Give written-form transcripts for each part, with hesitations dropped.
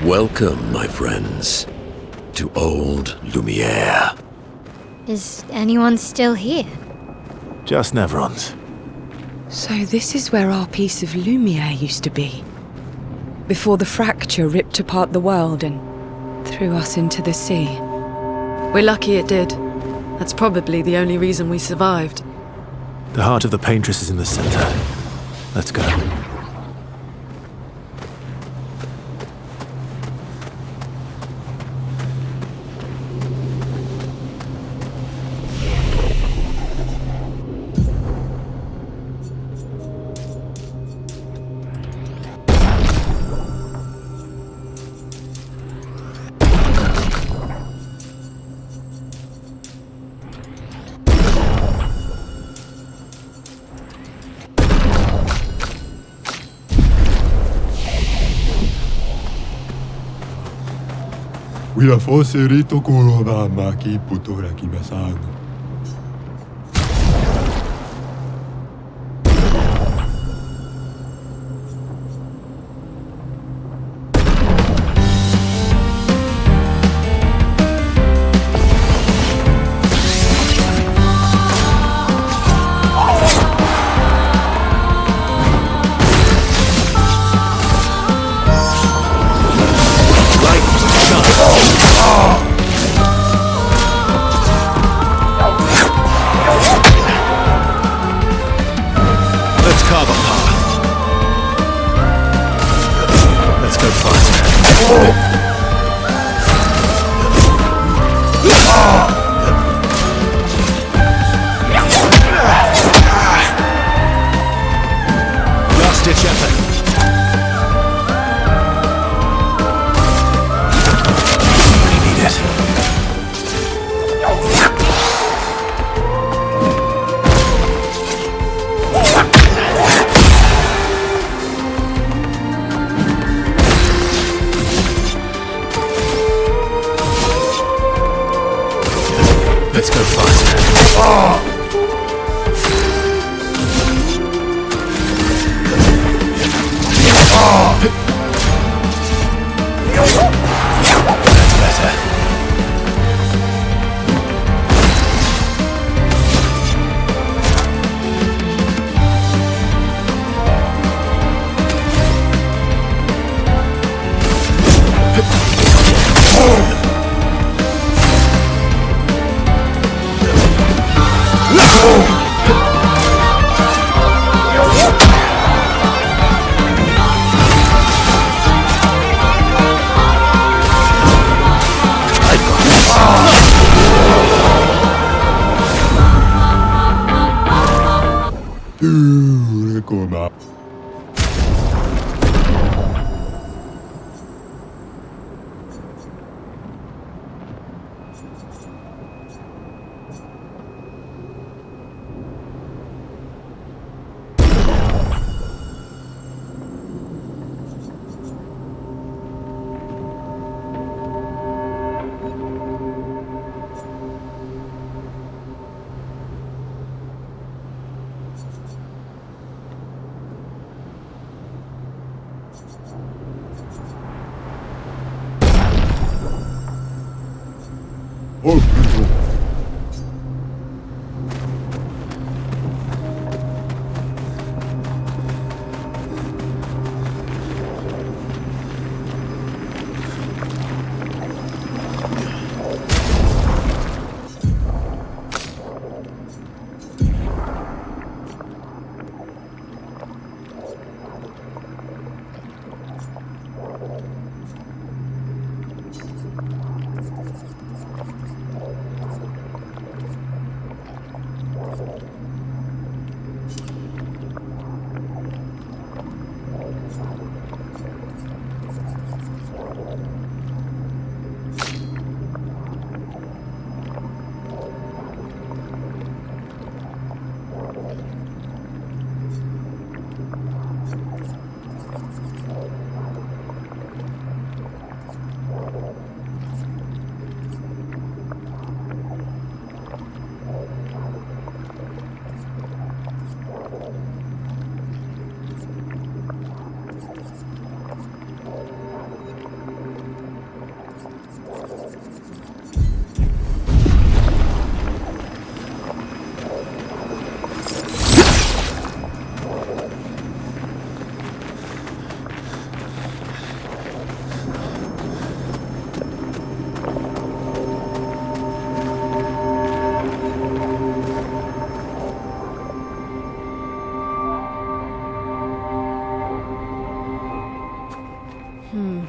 Welcome, my friends, to old Lumiere. Is anyone still here? Just Nevrons. So this is where our piece of Lumiere used to be. Before the fracture ripped apart the world and threw us into the sea. We're lucky it did. That's probably the only reason we survived. The heart of the paintress is in the center. Let's go. We fosse rito kuroba maki Pintora kimasan. Let's go faster. That's better.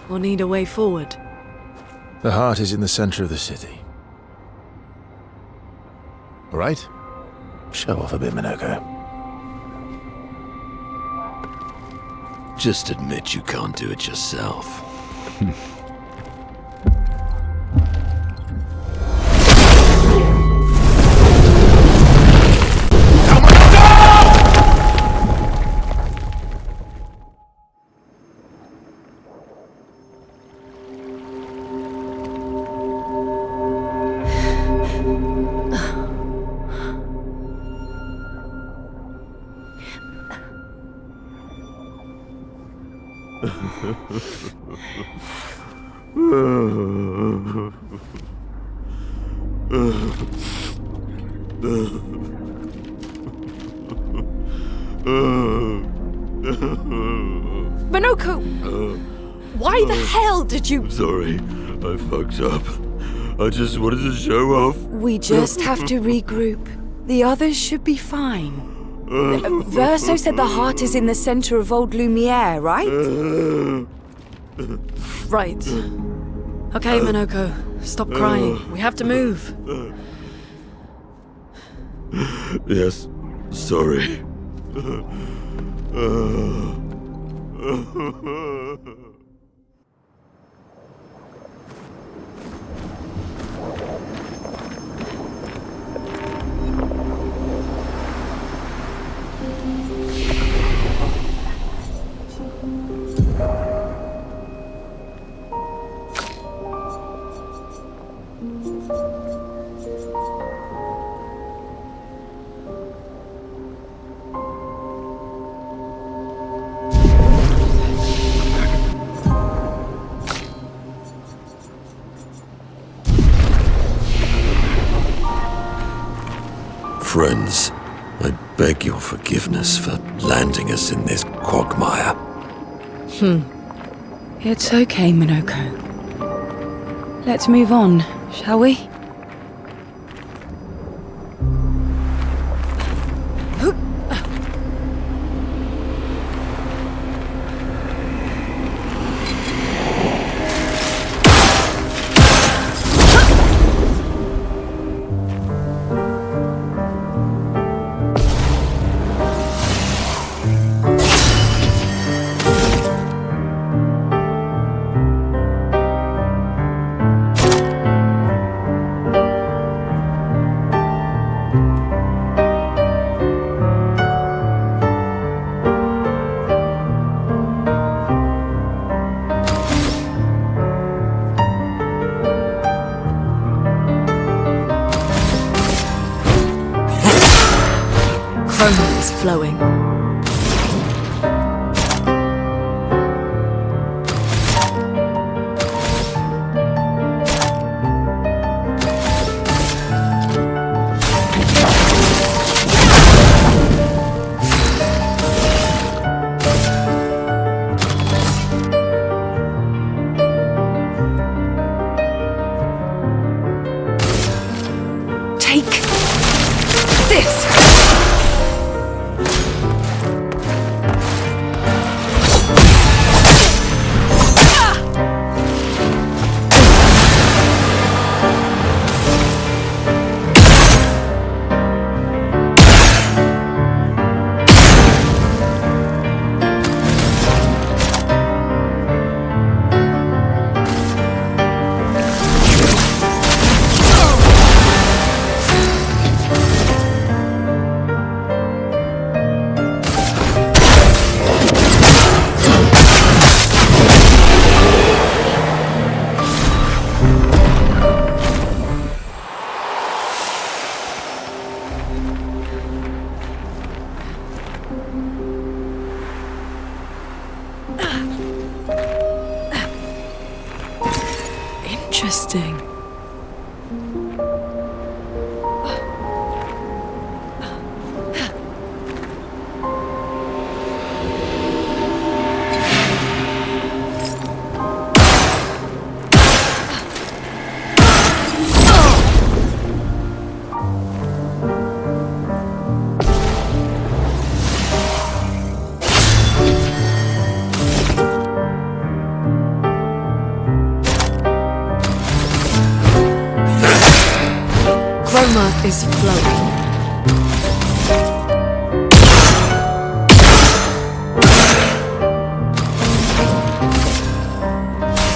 or need a way forward? The heart is in the center of the city. All right? Show off a bit, Minoko. Just admit you can't do it yourself. Minoko! Why the hell did you... Sorry, I fucked up. I just wanted to show off. We just have to regroup. The others should be fine. Verso said the heart is in the center of old Lumiere, right? Right. Okay, Minoko. Stop crying. We have to move. Yes, sorry. Friends, I beg your forgiveness for landing us in this quagmire. It's okay, Minoko. Let's move on, shall we? Chrome is flowing. Take this! Interesting. is flowing.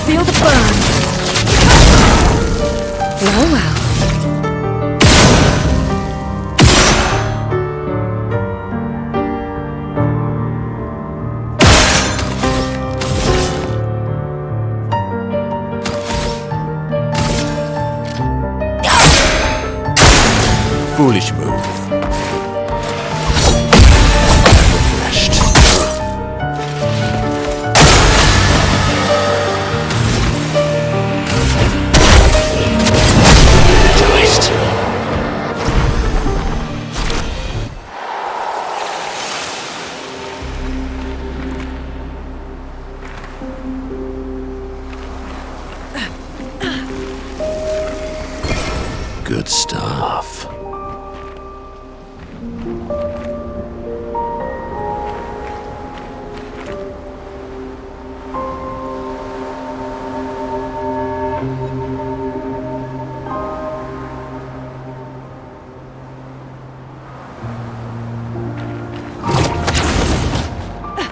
Feel the burn. Well, well. Foolish move. Refreshed. Energized. Good stuff.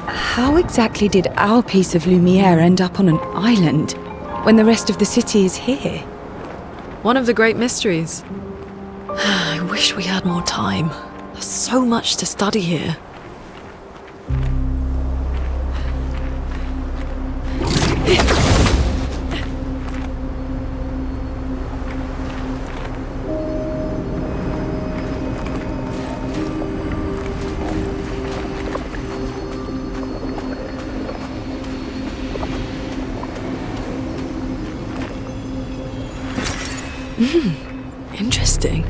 How exactly did our piece of Lumiere end up on an island when the rest of the city is here? One of the great mysteries. I wish we had more time. There's so much to study here. Interesting.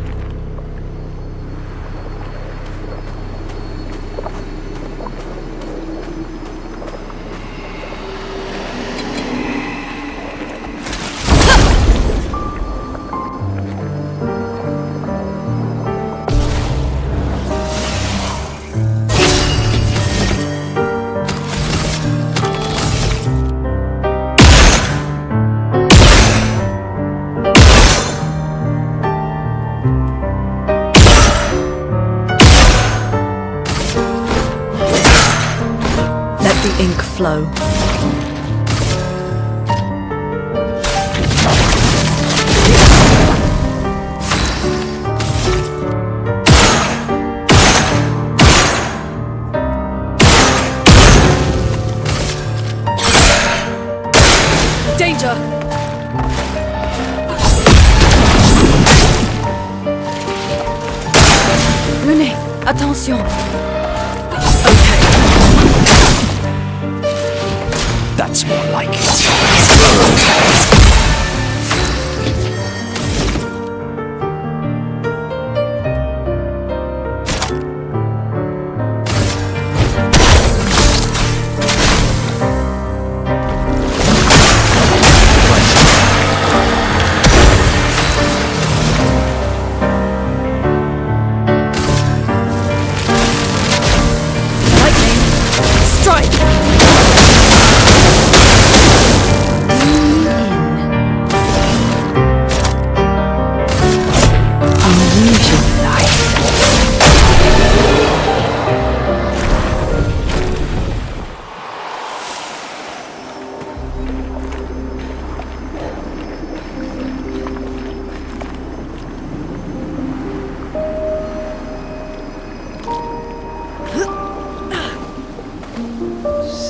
Ink flow. Danger! Renee, attention! That's more like it. Lightning! Strike!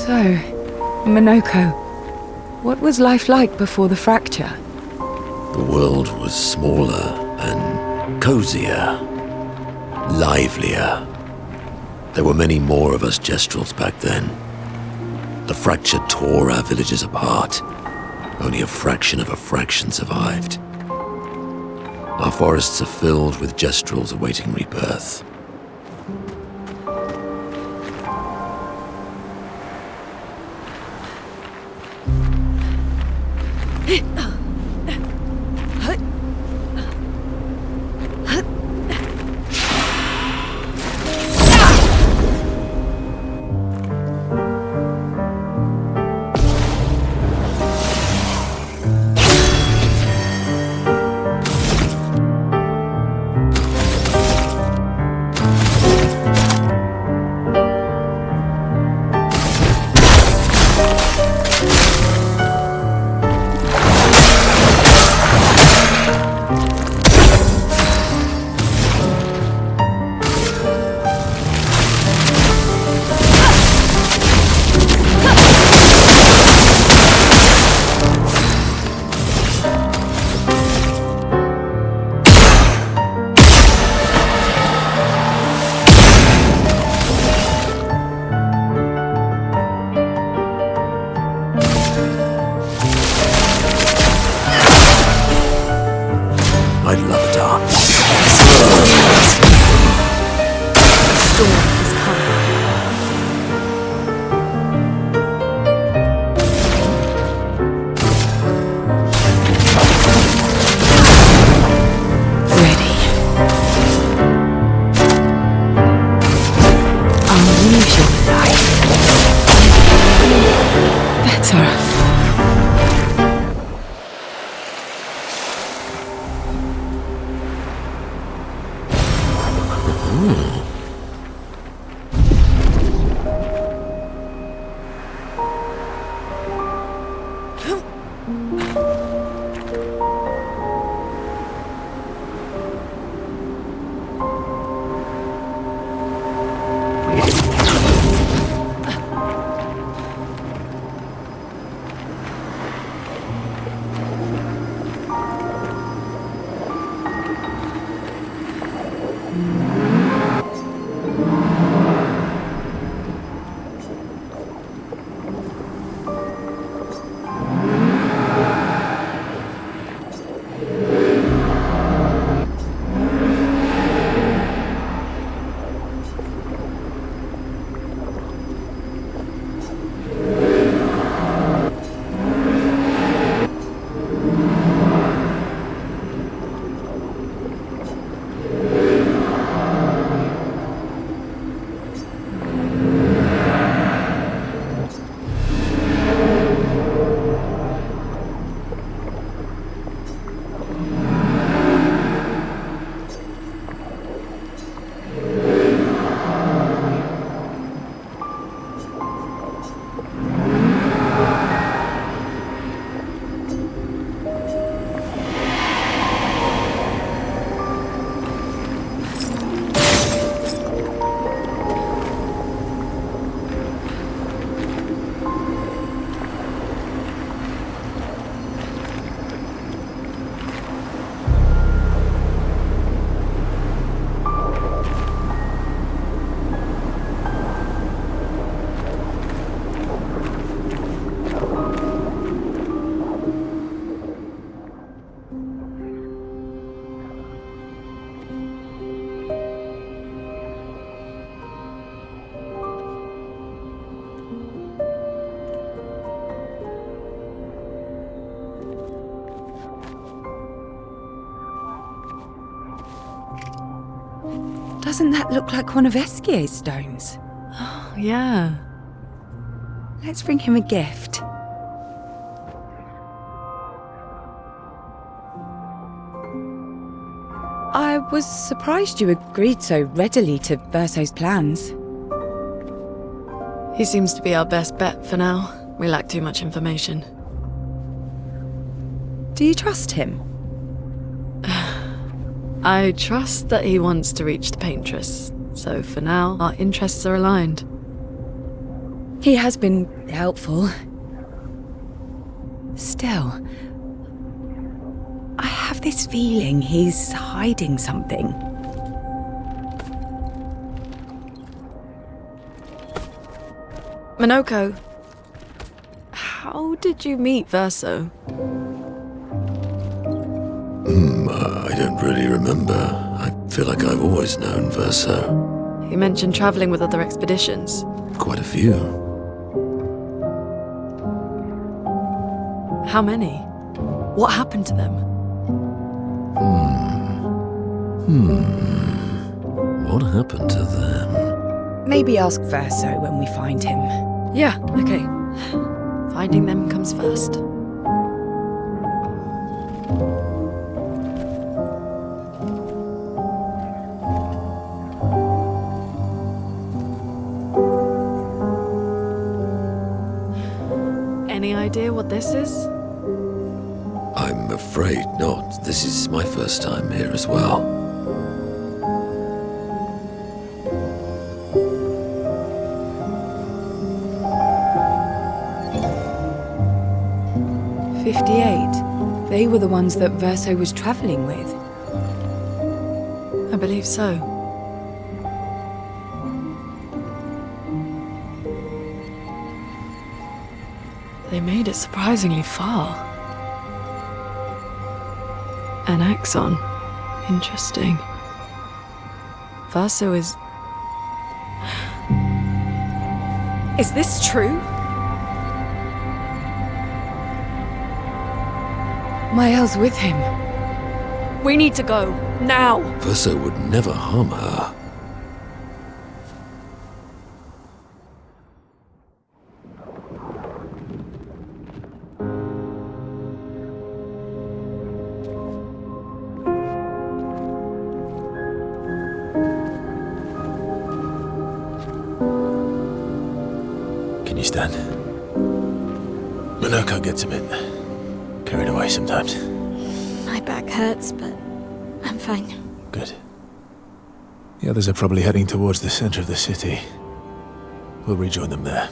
So, Minoko, what was life like before the fracture? The world was smaller and cozier, livelier. There were many more of us Gestrels back then. The fracture tore our villages apart. Only a fraction of a fraction survived. Our forests are filled with Gestrels awaiting rebirth. Better. Doesn't that look like one of Esquier's stones? Oh, yeah. Let's bring him a gift. I was surprised you agreed so readily to Verso's plans. He seems to be our best bet for now. We lack too much information. Do you trust him? I trust that he wants to reach the paintress, so for now, our interests are aligned. He has been helpful. Still, I have this feeling he's hiding something. Minoko, how did you meet Verso? I don't really remember. I feel like I've always known Verso. You mentioned traveling with other expeditions. Quite a few. How many? What happened to them? What happened to them? Maybe ask Verso when we find him. Yeah, okay. Finding them comes first. Any idea what this is? I'm afraid not. This is my first time here as well. "58. They were the ones that Verso was traveling with. I believe so. They made it surprisingly far. An axon. Interesting. Verso is... Is this true? Mael's with him. We need to go. Now! Verso would never harm her. you stand. Minoko gets a bit carried away sometimes. My back hurts, but I'm fine. Good. The others are probably heading towards the center of the city. We'll rejoin them there.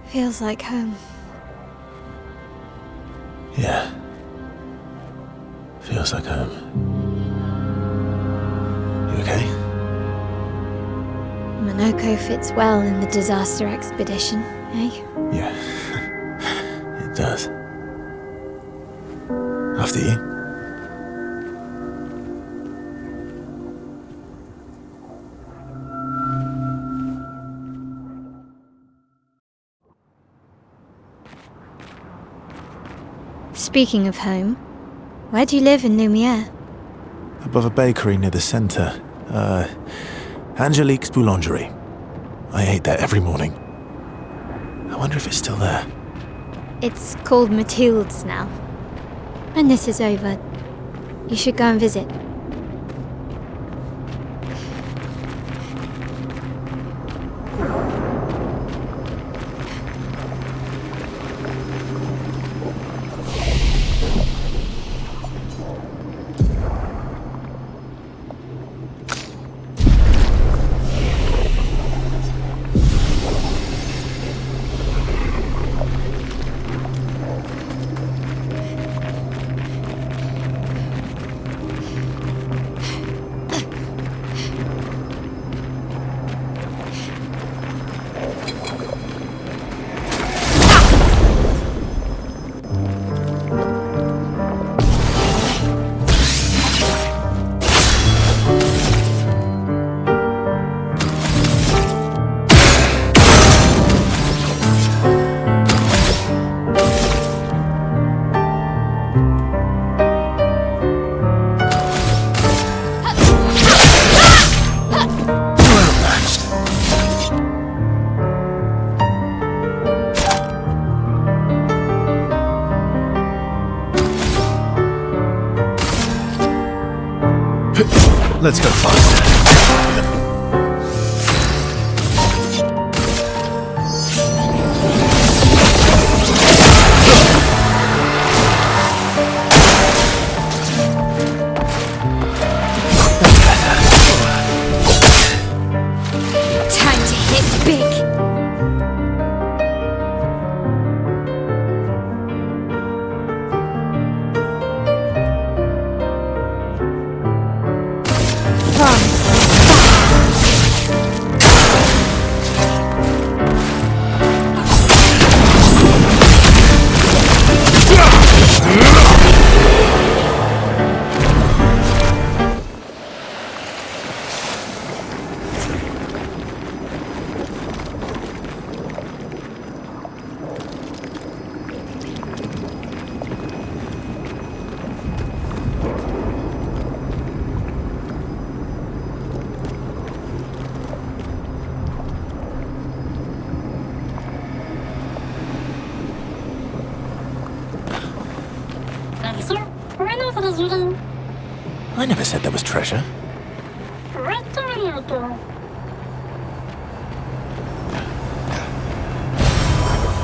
Feels like home. Yeah. Feels like home. You okay? Minoko fits well in the disaster expedition, eh? Yeah. It does. After you. Speaking of home, where do you live in Lumiere? Above a bakery near the center. Angelique's Boulangerie. I ate there every morning. I wonder if it's still there. It's called Mathilde's now. When this is over, you should go and visit. Let's go faster. Time to hit big. I never said there was treasure.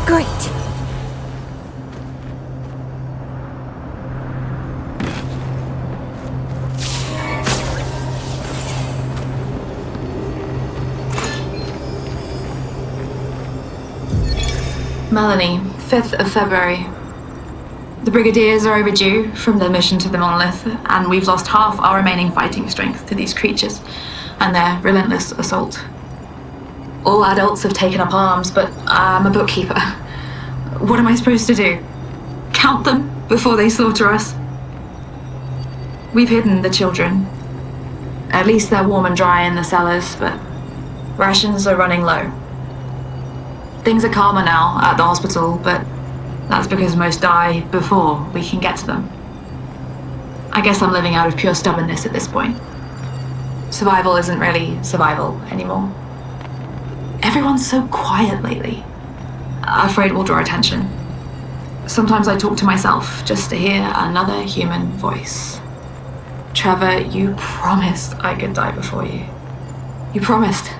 Great. Melanie, 5th of February. The Brigadiers are overdue from their mission to the monolith, and we've lost half our remaining fighting strength to these creatures and their relentless assault. All adults have taken up arms, but I'm a bookkeeper. What am I supposed to do? Count them before they slaughter us? We've hidden the children. At least they're warm and dry in the cellars, but rations are running low. Things are calmer now at the hospital, but that's because most die before we can get to them. I guess I'm living out of pure stubbornness at this point. Survival isn't really survival anymore. Everyone's so quiet lately. Afraid we'll draw attention. Sometimes I talk to myself just to hear another human voice. Trevor, you promised I could die before you. You promised.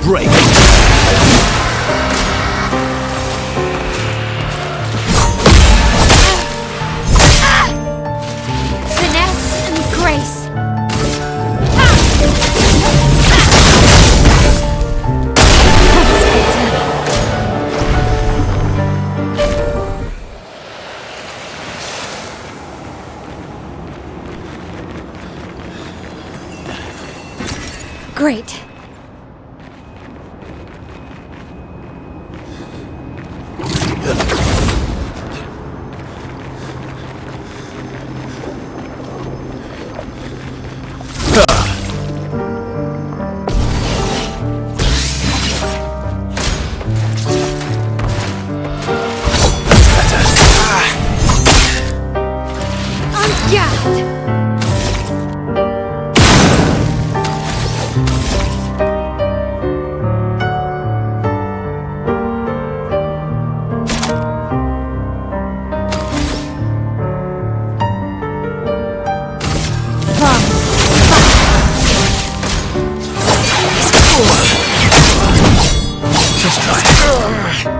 Break! Finesse and grace. Great.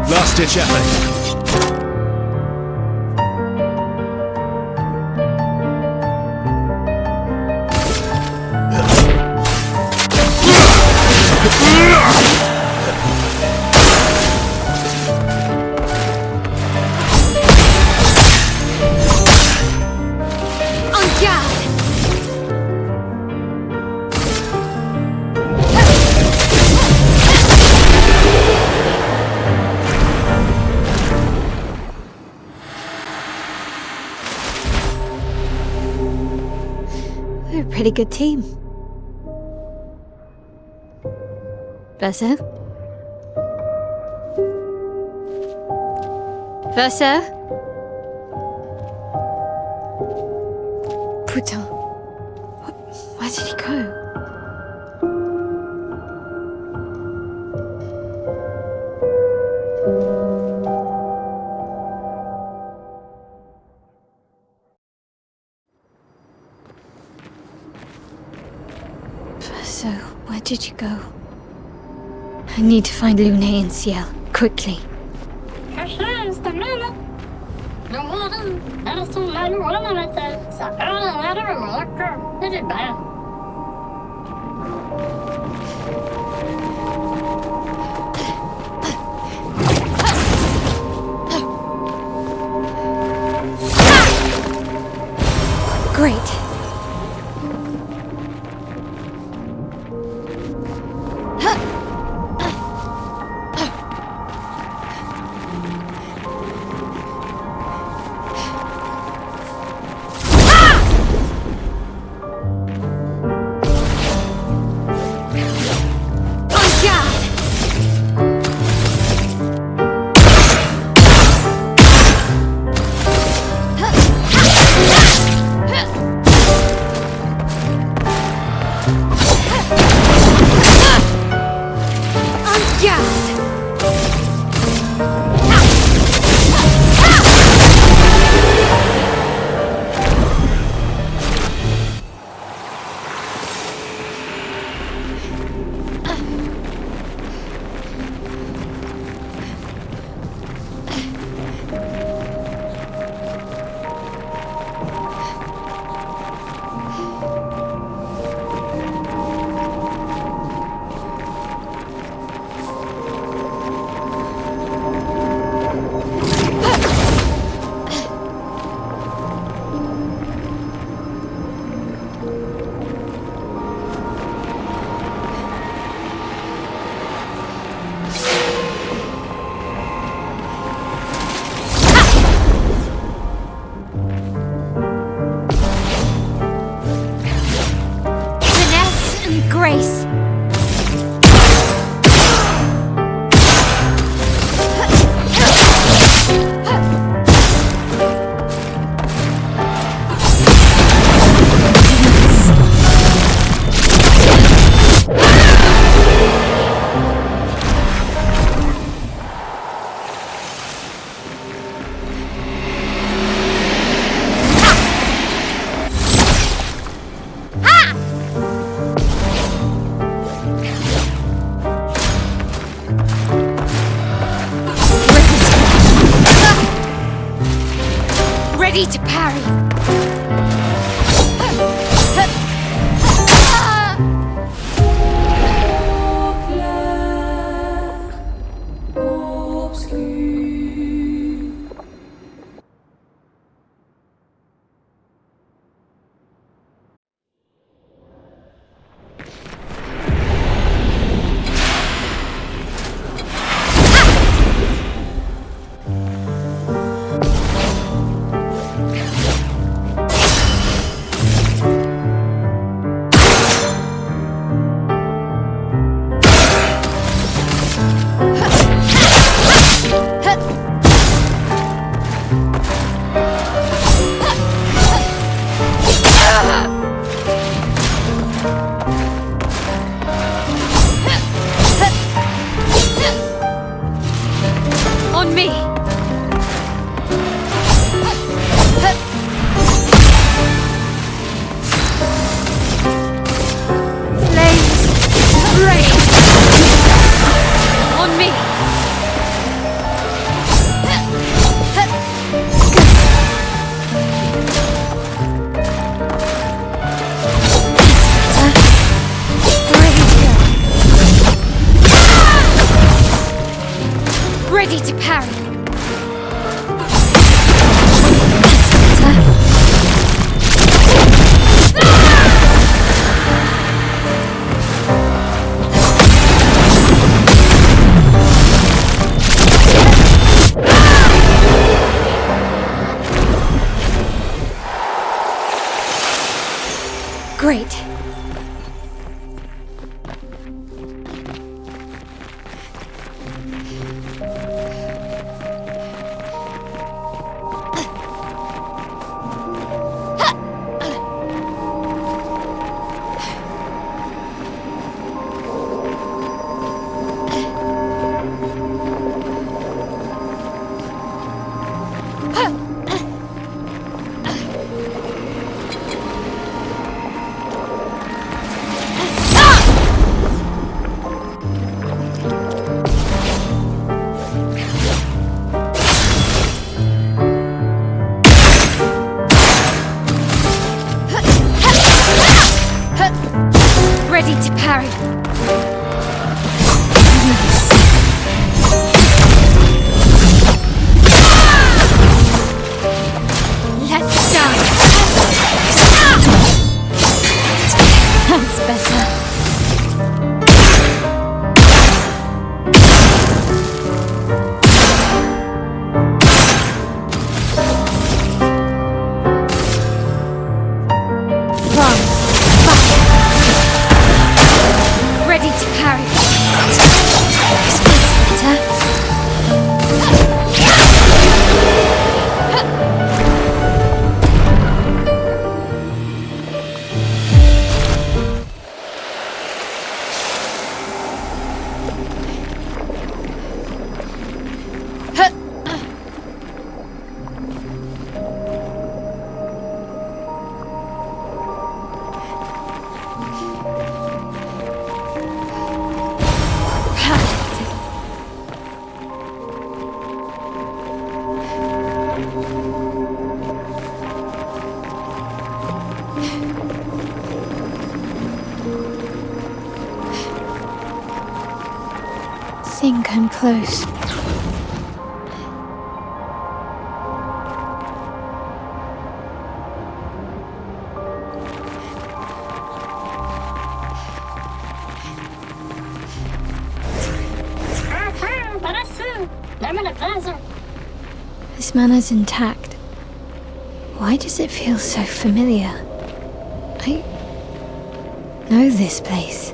Last-ditch effort. We're a pretty good team. Versa? Versa? Putain. Where did he go? So, where did you go? I need to find Lune and Ciel, quickly. Great. Ready to parry. Great. Ready to parry. Let's die. That's better. Ready to parry. This feels better. Think I'm close. This manner's intact. Why does it feel so familiar? I know this place.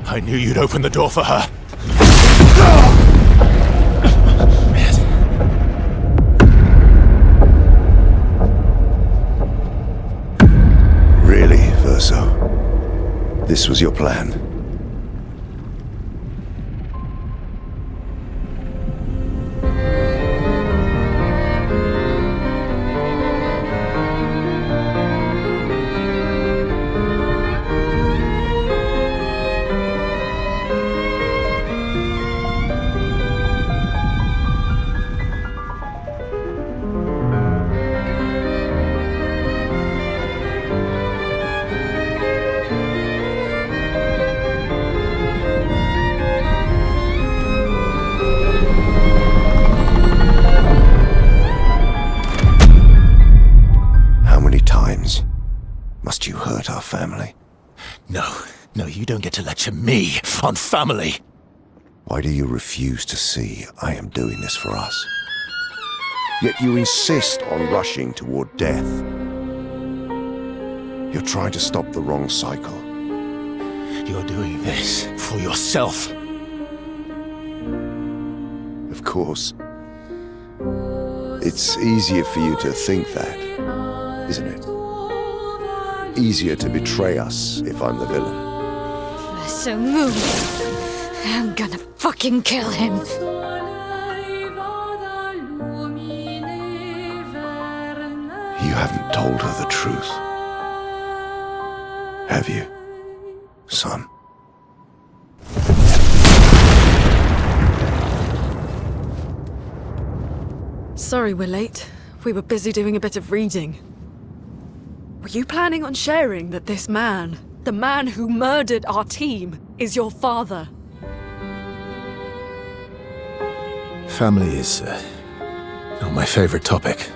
I knew you'd open the door for her. Really, Verso? This was your plan? No, you don't get to lecture me on family. Why do you refuse to see I am doing this for us? Yet you insist on rushing toward death. You're trying to stop the wrong cycle. You're doing this for yourself. Of course. It's easier for you to think that, isn't it? Easier to betray us if I'm the villain. So move. I'm gonna fucking kill him. You haven't told her the truth. Have you, son? Sorry we're late. We were busy doing a bit of reading. Were you planning on sharing that this man, the man who murdered our team, is your father? Family is not my favorite topic.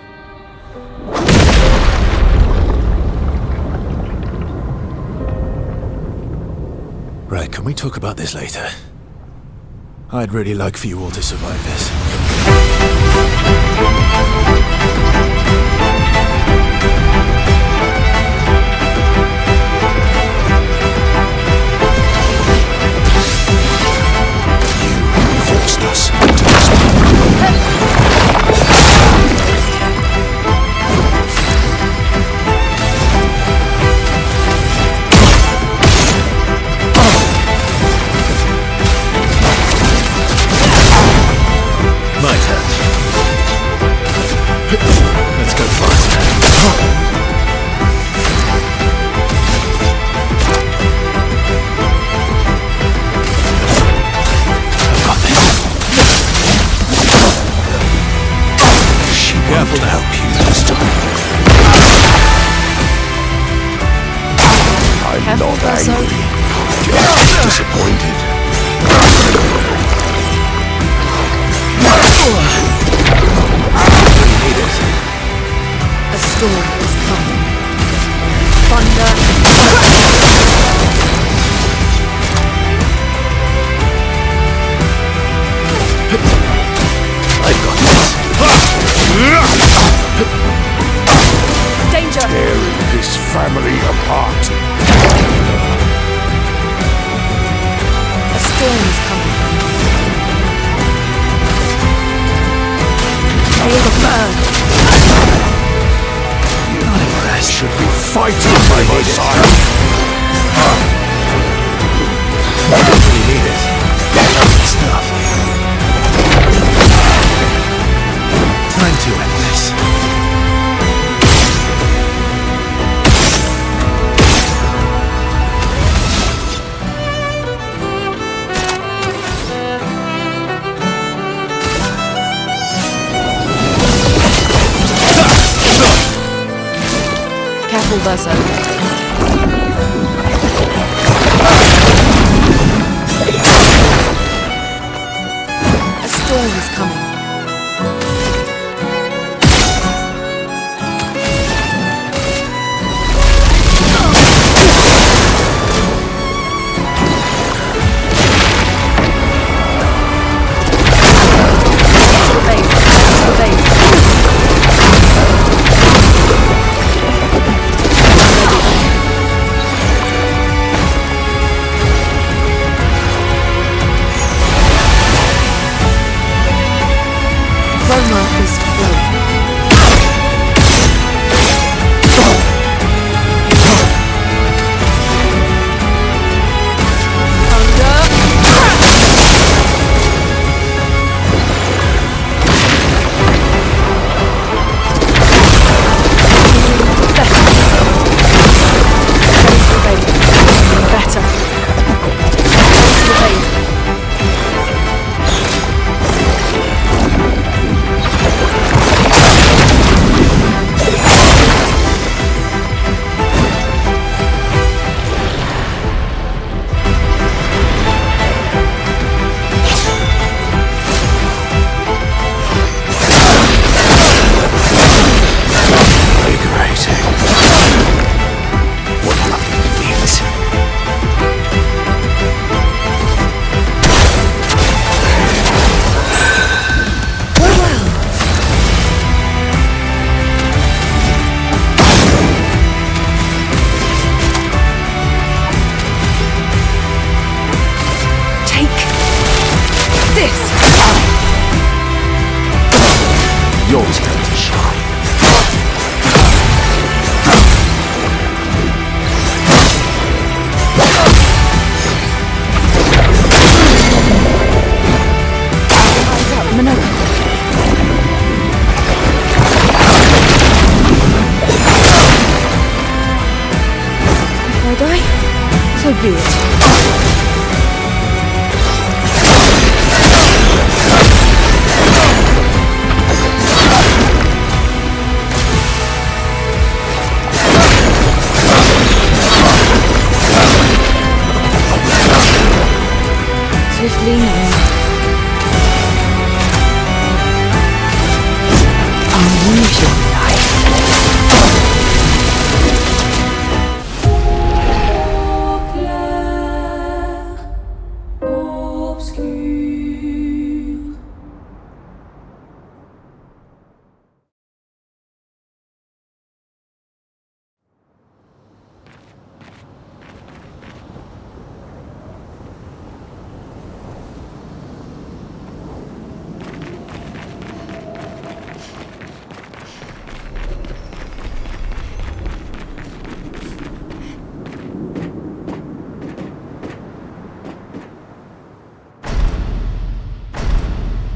Right, can we talk about this later? I'd really like for you all to survive this. You forced us into this. My turn. Let's go faster. I've got this. She careful to help you this time. I'm Careful, not Bozo. angry, just disappointed. We need it. A storm is coming. Thunder. I've got this. Danger! Tearing this family apart. A storm is coming. Feel the burn. Not impressed. Should be fighting by my side. We need it. Stuff. Time to end this. Careful, Bozo. A storm is coming. Obey. So be it. Swiftly now. I'll use your life. Clair Obscur.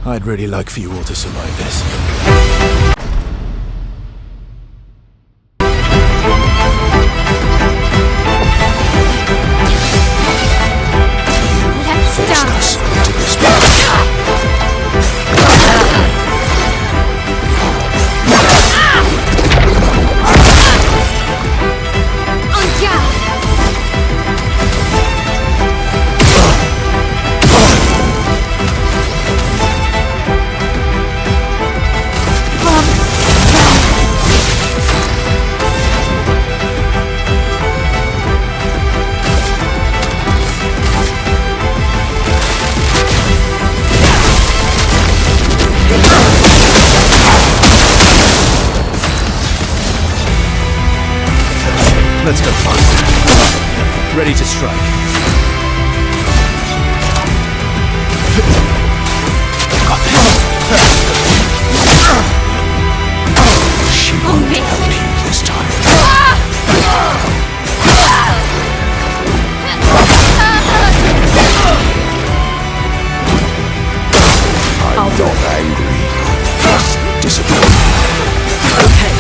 I'd really like for you all to survive this. Let's Forced dance. us into this path. On guard. Let's go fight. Ready to strike. Got this. She won't help you this time. I'm not angry. Just disappointed. Okay.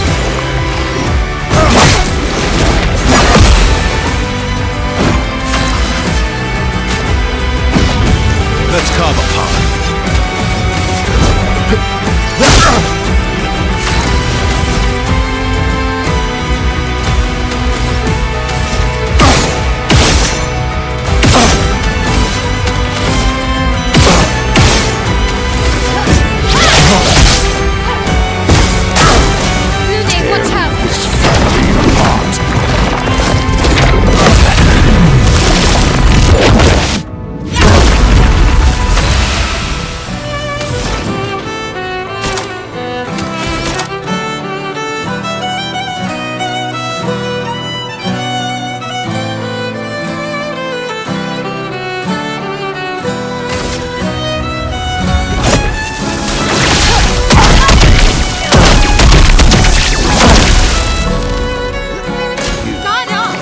Let's carve a path. Lumiere, watch out.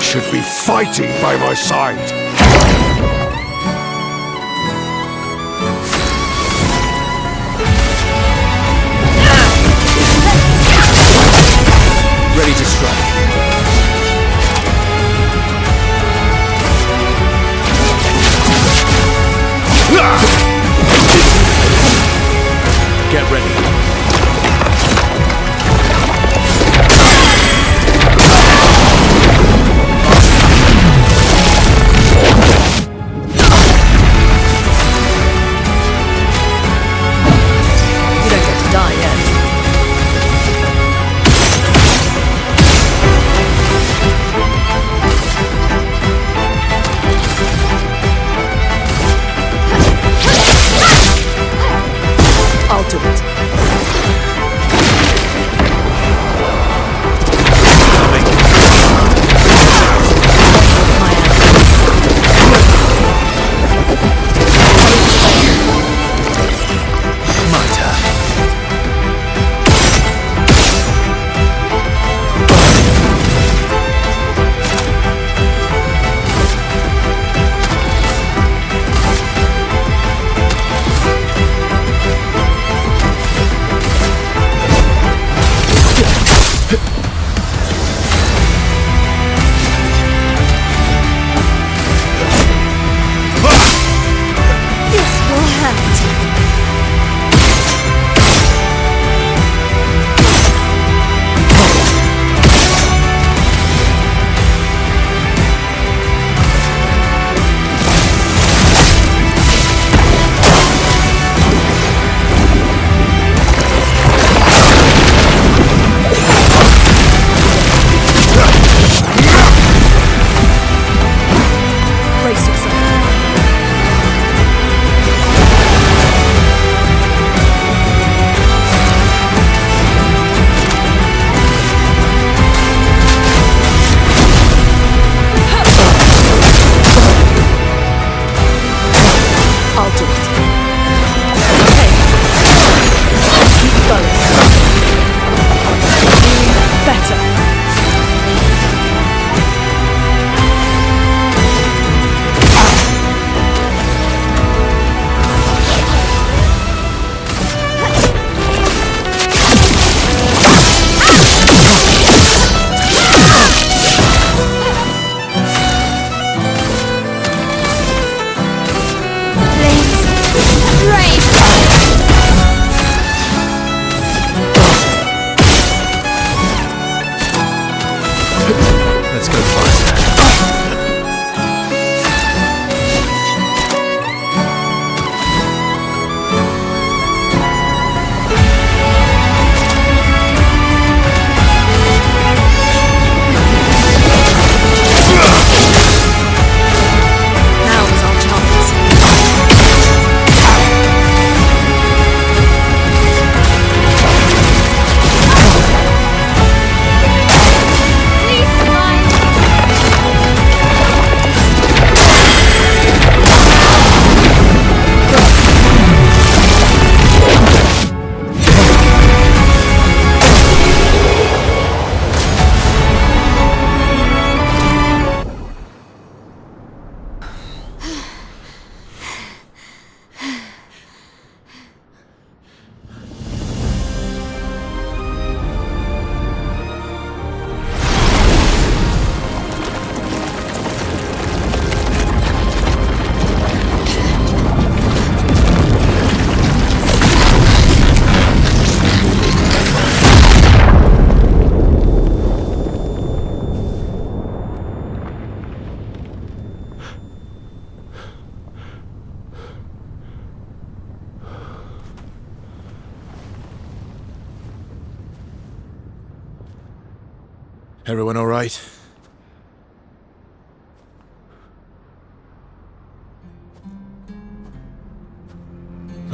Should be fighting by my side. Ready to strike. Get ready. You don't get to die yet. Everyone all right?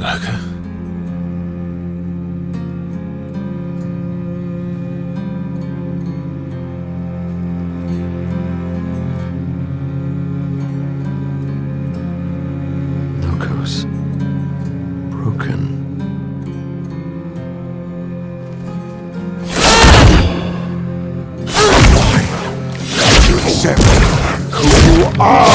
Okay. Logos. Broken. Accept who you are!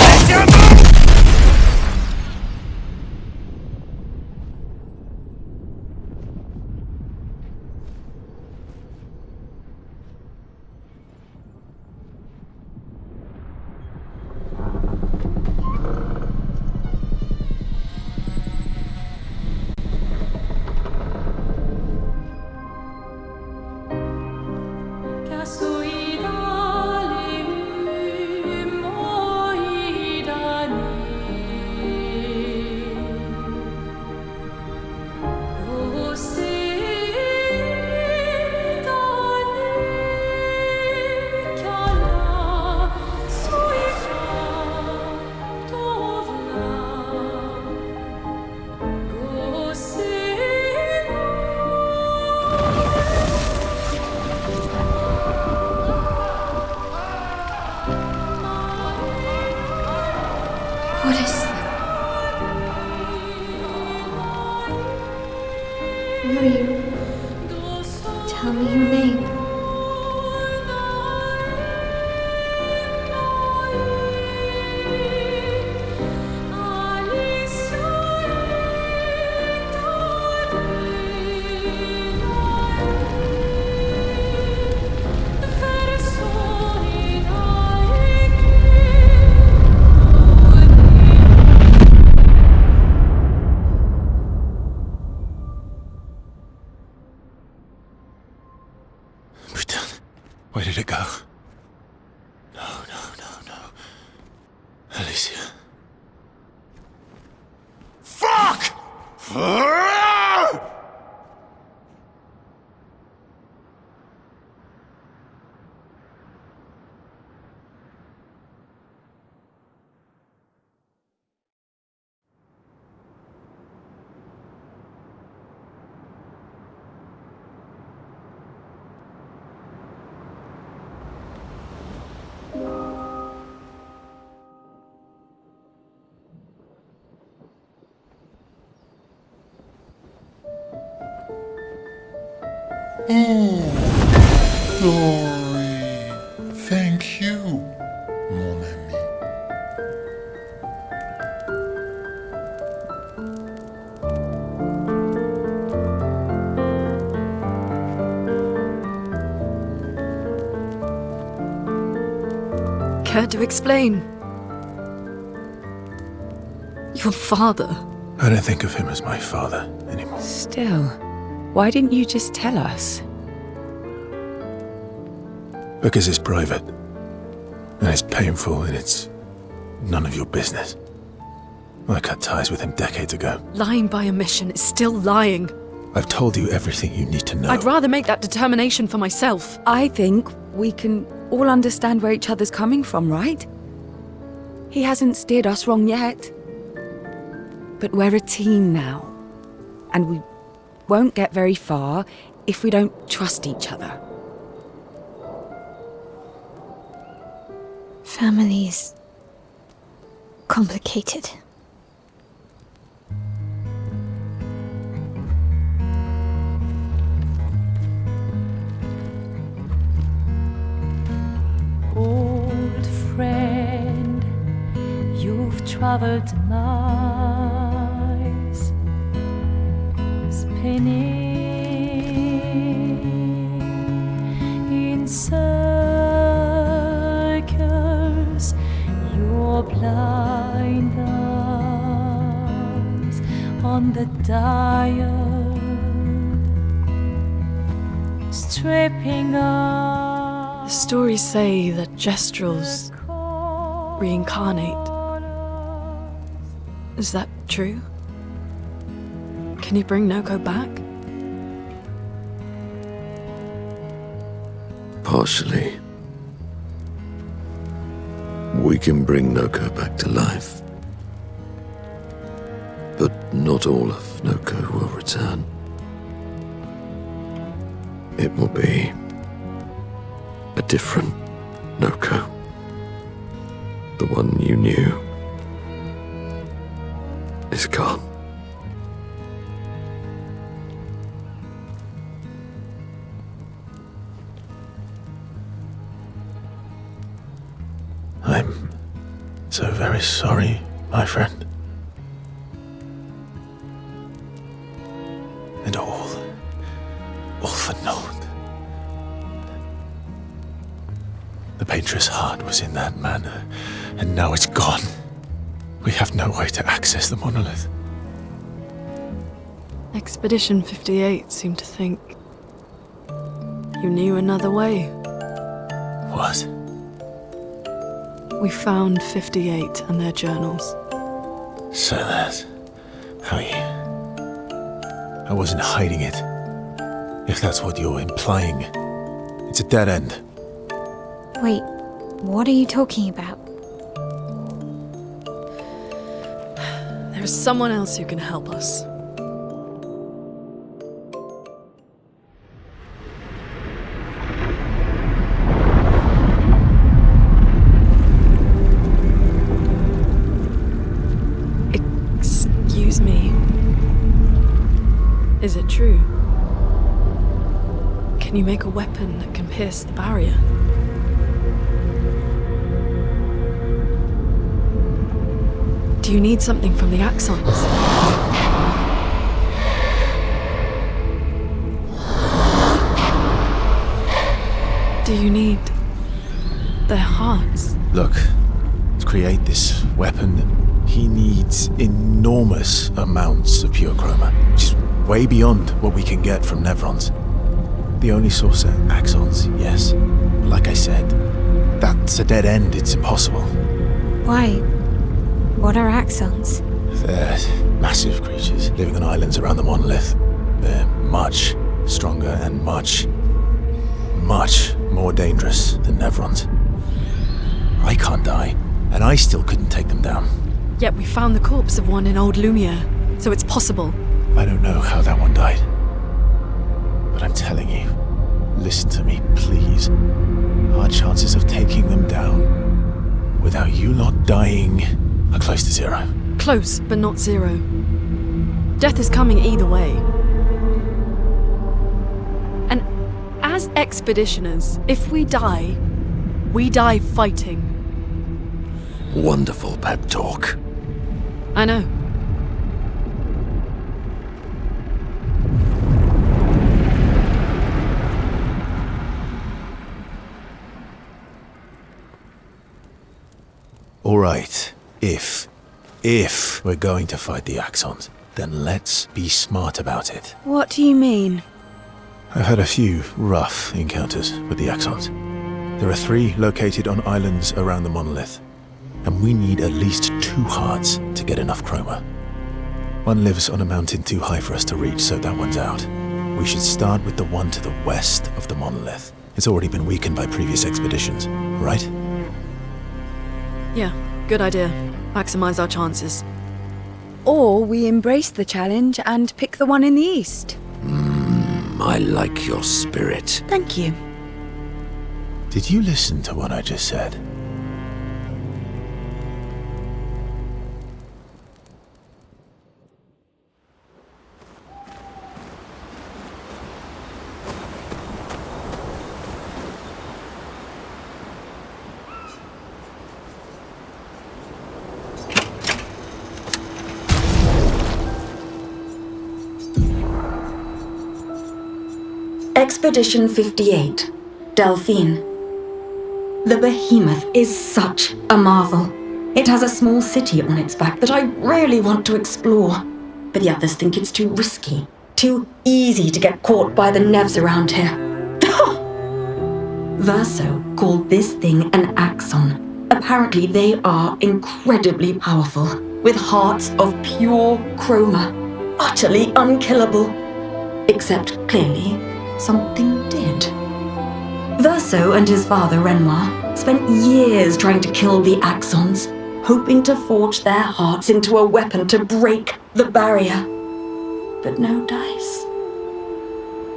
What is that? Will you tell me your name? Where did it go? No. Alicia. Fuck! Oh, glory. Thank you, mon ami. Care to explain? Your father. I don't think of him as my father anymore. Still, why didn't you just tell us? Because it's private. And it's painful and it's none of your business. I cut ties with him decades ago. Lying by omission is still lying. I've told you everything you need to know. I'd rather make that determination for myself. I think we can all understand where each other's coming from, right? He hasn't steered us wrong yet. But we're a team now. And we won't get very far if we don't trust each other. Family's complicated. Old friend, you've traveled miles, spinning in circles, your blind eyes on the dial, stripping off. The stories say that Gestrels reincarnate. Is that true? Can you bring Noko back? Partially. We can bring Noko back to life. But not all of Noko will return. It will be a different Noko. The one you knew is gone. I'm so very sorry, my friend. And all for naught. The painter's heart was in that manor, and now it's gone. We have no way to access the monolith. Expedition 58 seemed to think you knew another way. What? We found 58 and their journals. So that's how you... I wasn't hiding it. If that's what you're implying. It's a dead end. Wait, what are you talking about? There is someone else who can help us. Excuse me. Is it true? Can you make a weapon that can pierce the barrier? Do you need something from the axons? Do you need their hearts? Look, to create this weapon, he needs enormous amounts of pure chroma, which is way beyond what we can get from Nevrons. The only source are axons, yes. Like I said, that's a dead end, it's impossible. Why? What are axons? They're massive creatures living on islands around the monolith. They're much stronger and much more dangerous than Nevrons. I can't die, and I still couldn't take them down. Yet we found the corpse of one in old Lumiere, so it's possible. I don't know how that one died. But I'm telling you, listen to me, please. Our chances of taking them down without you lot dying are close to zero. Close, but not zero. Death is coming either way. And as expeditioners, if we die fighting. Wonderful pep talk. I know. All right, if we're going to fight the axons, then let's be smart about it. What do you mean? I've had a few rough encounters with the axons. There are 3 located on islands around the monolith, and we need at least 2 hearts to get enough chroma. One lives on a mountain too high for us to reach, so that one's out. We should start with the one to the west of the monolith. It's already been weakened by previous expeditions, right? Yeah, good idea. Maximize our chances. Or we embrace the challenge and pick the one in the east. I like your spirit. Thank you. Did you listen to what I just said? Expedition 58, Delphine. The behemoth is such a marvel. It has a small city on its back that I really want to explore, but the others think it's too risky, too easy to get caught by the Nevs around here. Verso called this thing an axon. Apparently they are incredibly powerful, with hearts of pure chroma, utterly unkillable. Except, clearly, something did. Verso and his father, Renoir, spent years trying to kill the Axons, hoping to forge their hearts into a weapon to break the barrier. But no dice.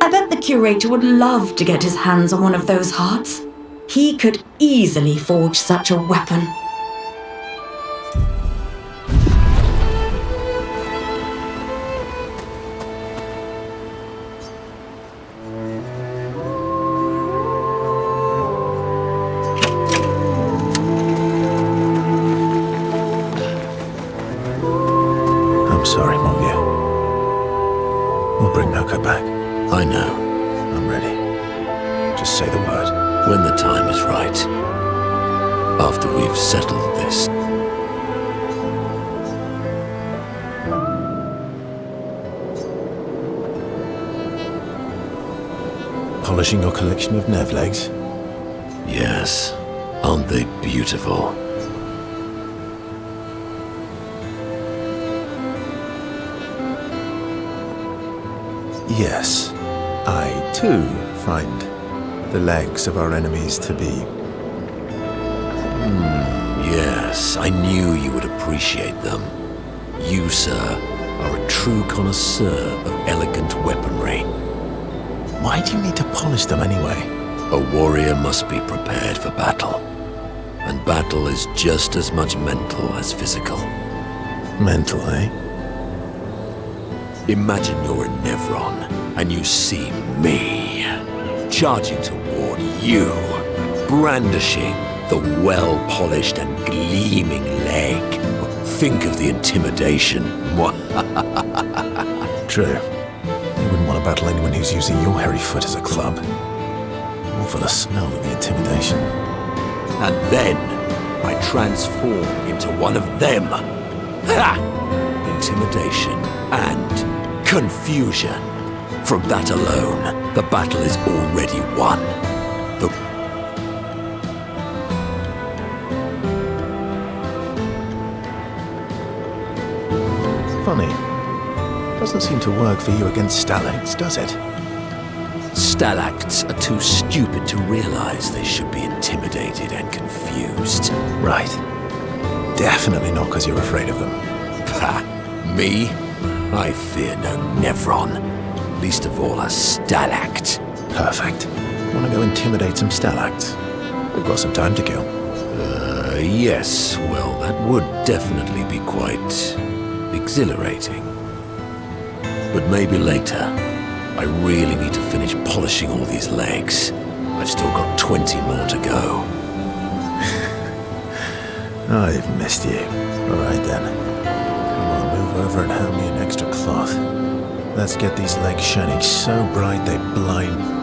I bet the curator would love to get his hands on one of those hearts. He could easily forge such a weapon. I'm sorry, Mongia. We'll bring Noko back. I know. I'm ready. Just say the word. When the time is right. After we've settled this. Polishing your collection of Nev legs? Yes. Aren't they beautiful? Yes. I, too, find the legs of our enemies to be... Yes, I knew you would appreciate them. You, sir, are a true connoisseur of elegant weaponry. Why do you need to polish them anyway? A warrior must be prepared for battle. And battle is just as much mental as physical. Mental, eh? Imagine you're a Nevron, and you see me, charging toward you, brandishing the well-polished and gleaming leg. Think of the intimidation. True. You wouldn't want to battle anyone who's using your hairy foot as a club. More for the smell than the intimidation. And then I transform into one of them. Ha! Intimidation and confusion. From that alone, the battle is already won. Funny. Doesn't seem to work for you against stalacts, does it? Stalacts are too stupid to realize they should be intimidated and confused. Right. Definitely not because you're afraid of them. Pah! Me? I fear no Nevron. Least of all a stalact. Perfect. Want to go intimidate some stalacts? We've got some time to kill. Yes. Well, that would definitely be quite exhilarating. But maybe later. I really need to finish polishing all these legs. I've still got 20 more to go. I've missed you. All right then. Come on, move over and hand me an extra cloth. Let's get these legs shining so bright they blind...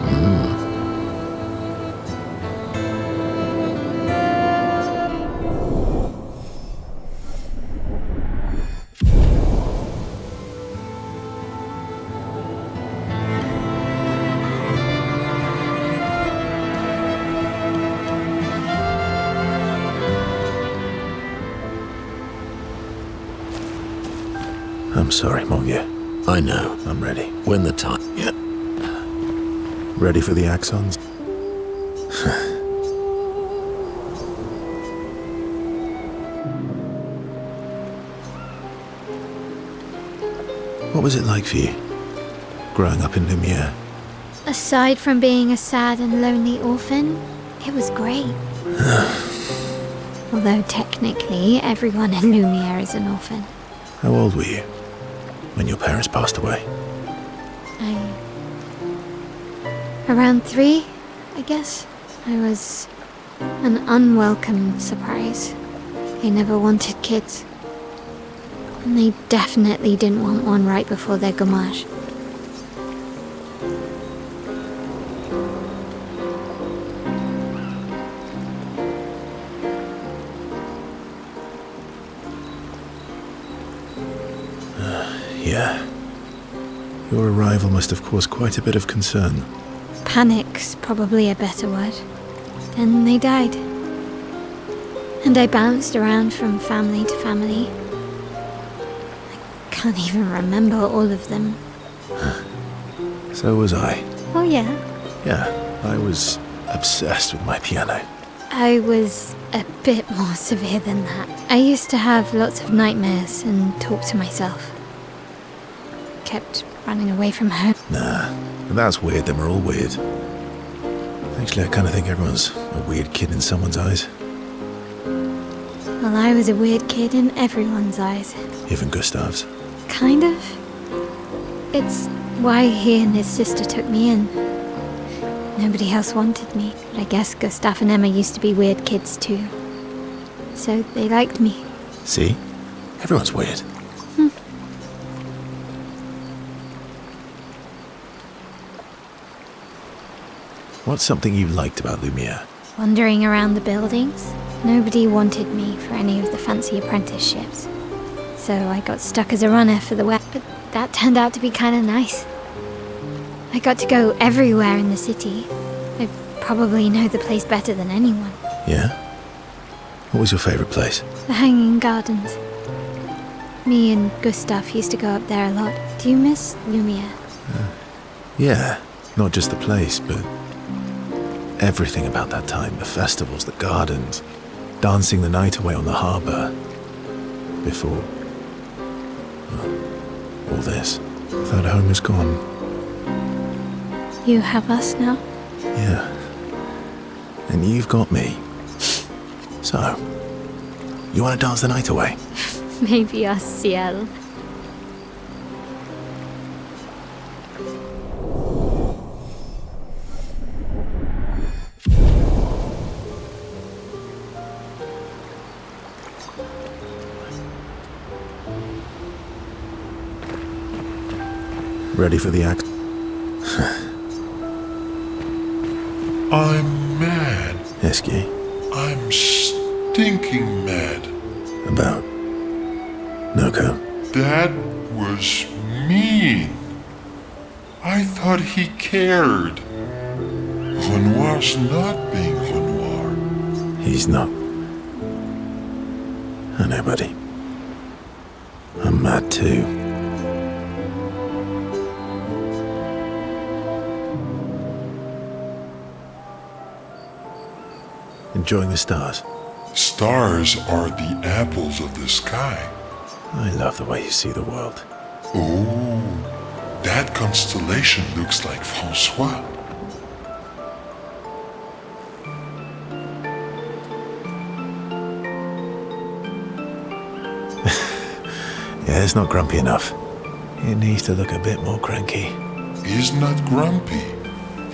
I'm sorry, Mongia. I know. I'm ready. When the time... Yeah. Ready for the Axons? What was it like for you, growing up in Lumiere? Aside from being a sad and lonely orphan, it was great. Although technically, everyone in Lumiere is an orphan. How old were you when your parents passed away? Around 3, I guess. I was an unwelcome surprise. They never wanted kids. And they definitely didn't want one right before their gommage. Yeah. Your arrival must have caused quite a bit of concern. Panic's probably a better word. Then they died. And I bounced around from family to family. I can't even remember all of them. So was I. Oh yeah? Yeah, I was obsessed with my piano. I was a bit more severe than that. I used to have lots of nightmares and talk to myself. Kept running away from home. Nah, if that's weird, then we're all weird. Actually, I kind of think everyone's a weird kid in someone's eyes. Well, I was a weird kid in everyone's eyes. Even Gustav's. Kind of. It's why he and his sister took me in. Nobody else wanted me, but I guess Gustav and Emma used to be weird kids too. So they liked me. See? Everyone's weird. What's something you liked about Lumiere? Wandering around the buildings, nobody wanted me for any of the fancy apprenticeships. So I got stuck as a runner for the web, but that turned out to be kind of nice. I got to go everywhere in the city. I probably know the place better than anyone. Yeah? What was your favourite place? The Hanging Gardens. Me and Gustav used to go up there a lot. Do you miss Lumiere? Yeah, not just the place, but everything about that time. The festivals, the gardens, dancing the night away on the harbour. Before, well, all this. That home is gone. You have us now? Yeah. And you've got me. So, you want to dance the night away? Maybe us, Ciel. Ready for the act? I'm mad. Eski. I'm stinking mad. About? Noko. That was mean. I thought he cared. Renoir's not being Renoir. He's not. I know, buddy. I'm mad too. Enjoying the stars? Stars are the apples of the sky. I love the way you see the world. Oh, that constellation looks like Francois. Yeah, it's not grumpy enough. It needs to look a bit more cranky. He's not grumpy.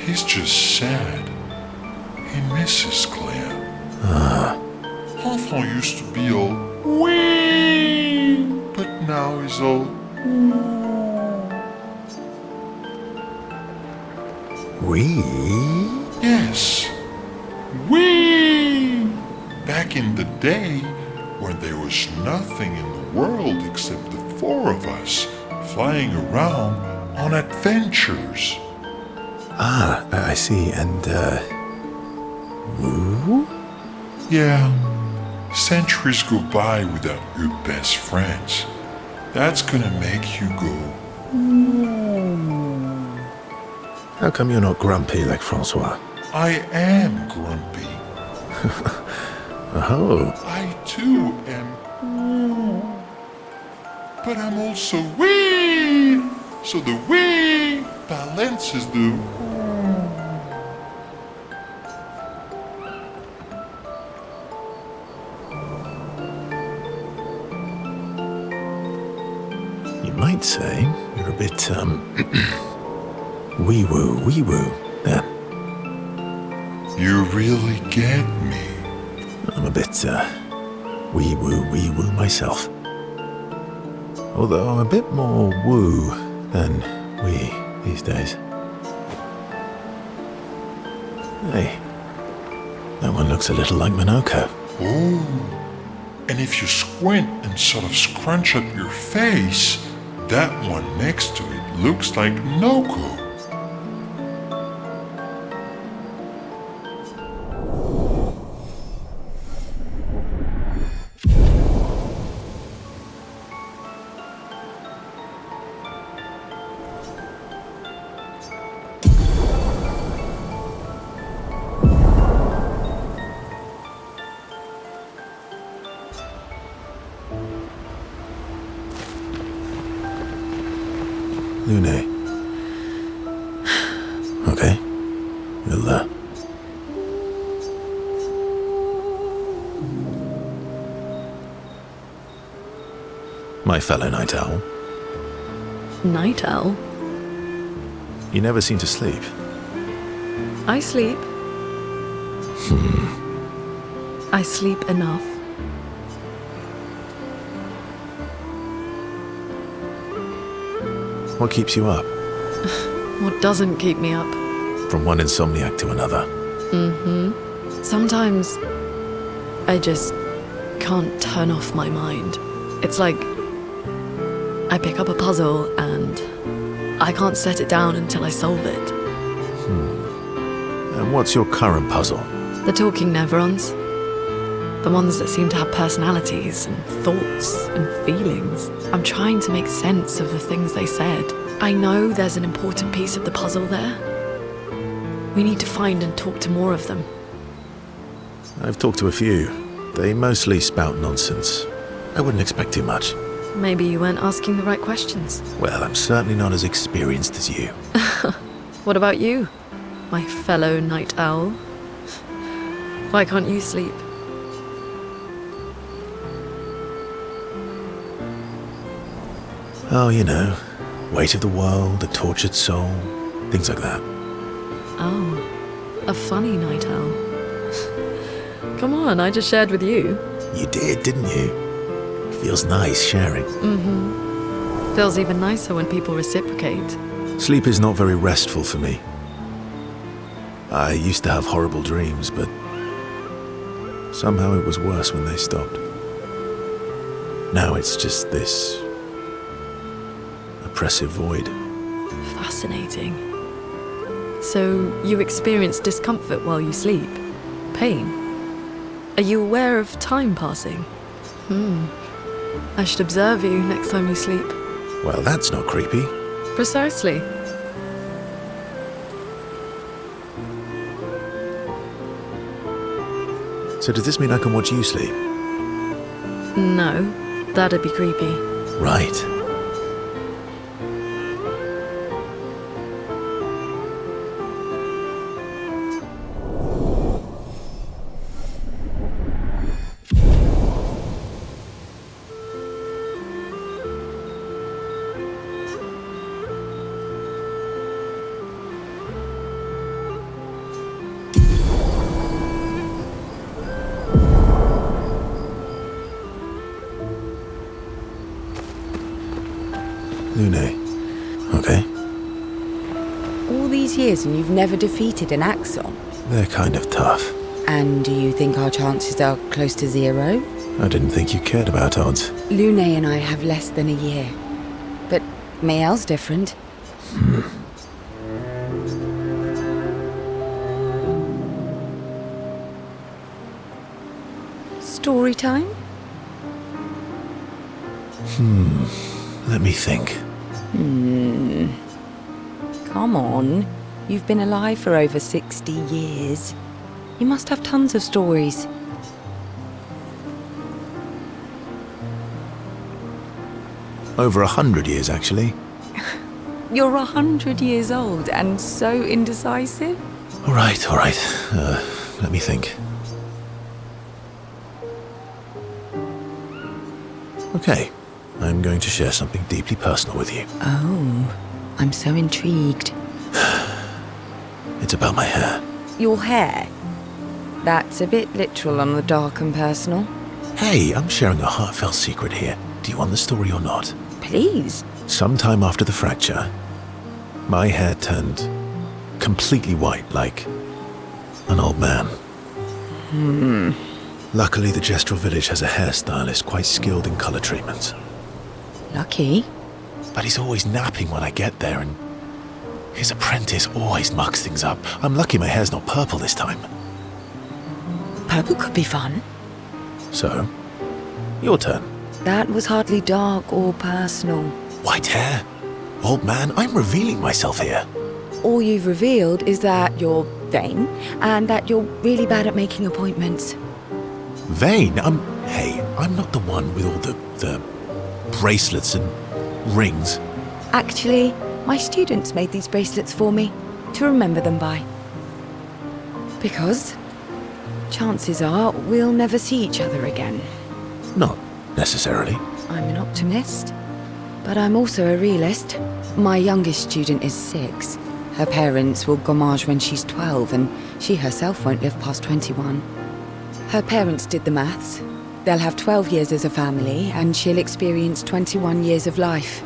He's just sad. He misses Claire. Enfant used to be all wee, but now he's all We? yes, wee. Back in the day, when there was nothing in the world except the four of us flying around on adventures. Ah, I see. And, woo? Yeah, centuries go by without your best friends. That's gonna make you go. How come you're not grumpy like Francois? I am grumpy. Oh. I too am. But I'm also wee. So the wee balances the. You might say you're a bit, wee-woo then. You really get me. I'm a bit, wee-woo myself. Although I'm a bit more woo than we these days. Hey, that one looks a little like Minoko. Oh, and if you squint and sort of scrunch up your face, that one next to it looks like Noko. Lune. Okay. We'll, My fellow night owl. Night owl? You never seem to sleep. I sleep. I sleep enough. What keeps you up? What doesn't keep me up? From one insomniac to another. Sometimes I just can't turn off my mind. It's like I pick up a puzzle and I can't set it down until I solve it. And what's your current puzzle? The talking Neverons. The ones that seem to have personalities and thoughts and feelings. I'm trying to make sense of the things they said. I know there's an important piece of the puzzle there. We need to find and talk to more of them. I've talked to a few. They mostly spout nonsense. I wouldn't expect too much. Maybe you weren't asking the right questions. Well, I'm certainly not as experienced as you. What about you, my fellow night owl? Why can't you sleep? Oh, you know, weight of the world, a tortured soul, things like that. Oh, a funny night owl. Come on, I just shared with you. You did, didn't you? Feels nice sharing. Feels even nicer when people reciprocate. Sleep is not very restful for me. I used to have horrible dreams, but somehow it was worse when they stopped. Now it's just this oppressive void. Fascinating. So you experience discomfort while you sleep? Pain? Are you aware of time passing? I should observe you next time you sleep. Well, that's not creepy. Precisely. So does this mean I can watch you sleep? No, that'd be creepy. Right. Lune. Okay. All these years and you've never defeated an Axon? They're kind of tough. And do you think our chances are close to zero? I didn't think you cared about odds. Lune and I have less than a year. But Mael's different. Story time? Let me think. Come on. You've been alive for over 60 years. You must have tons of stories. Over 100 years, actually. You're 100 years old and so indecisive? All right. Let me think. Okay, I'm going to share something deeply personal with you. Oh, I'm so intrigued. It's about my hair. Your hair? That's a bit literal on the dark and personal. Hey, I'm sharing a heartfelt secret here. Do you want the story or not? Please. Sometime after the fracture, my hair turned completely white, like an old man. Luckily, the Gestural village has a hairstylist quite skilled in color treatments. Lucky. But he's always napping when I get there, and his apprentice always mucks things up. I'm lucky my hair's not purple this time. Purple could be fun. So, your turn. That was hardly dark or personal. White hair? Old man, I'm revealing myself here. All you've revealed is that you're vain and that you're really bad at making appointments. Vain? Hey, I'm not the one with all the bracelets and rings. Actually, My students made these bracelets for me to remember them by. Because chances are we'll never see each other again. Not necessarily. I'm an optimist, but I'm also a realist. My youngest student is 6. Her parents will gommage when she's 12, and she herself won't live past 21. Her parents did the maths. They'll have 12 years as a family, and she'll experience 21 years of life.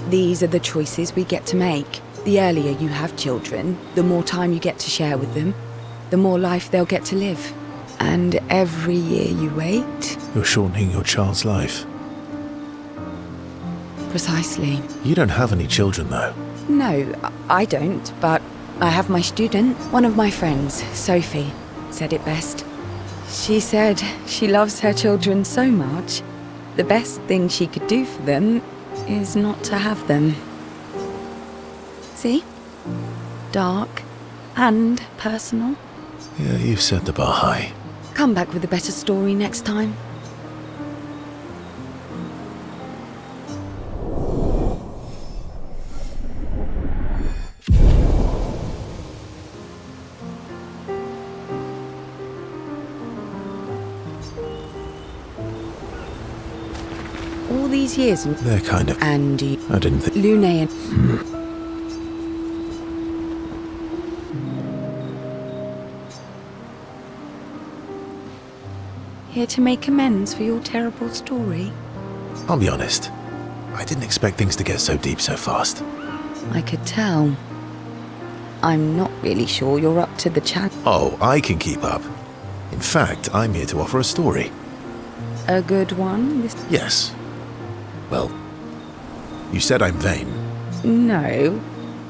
These are the choices we get to make. The earlier you have children, the more time you get to share with them, the more life they'll get to live. And every year you wait... You're shortening your child's life. Precisely. You don't have any children, though. No, I don't, but I have my student. One of my friends, Sophie, said it best. She said she loves her children so much, the best thing she could do for them is not to have them. See? Dark and personal. Yeah, you've set the bar high. Come back with a better story next time. All these years... They're kind of... Andy... I didn't think... Lumiere... Here to make amends for your terrible story? I'll be honest. I didn't expect things to get so deep so fast. I could tell. I'm not really sure you're up to the challenge. Oh, I can keep up. In fact, I'm here to offer a story. A good one? Yes. Well, you said I'm vain. No,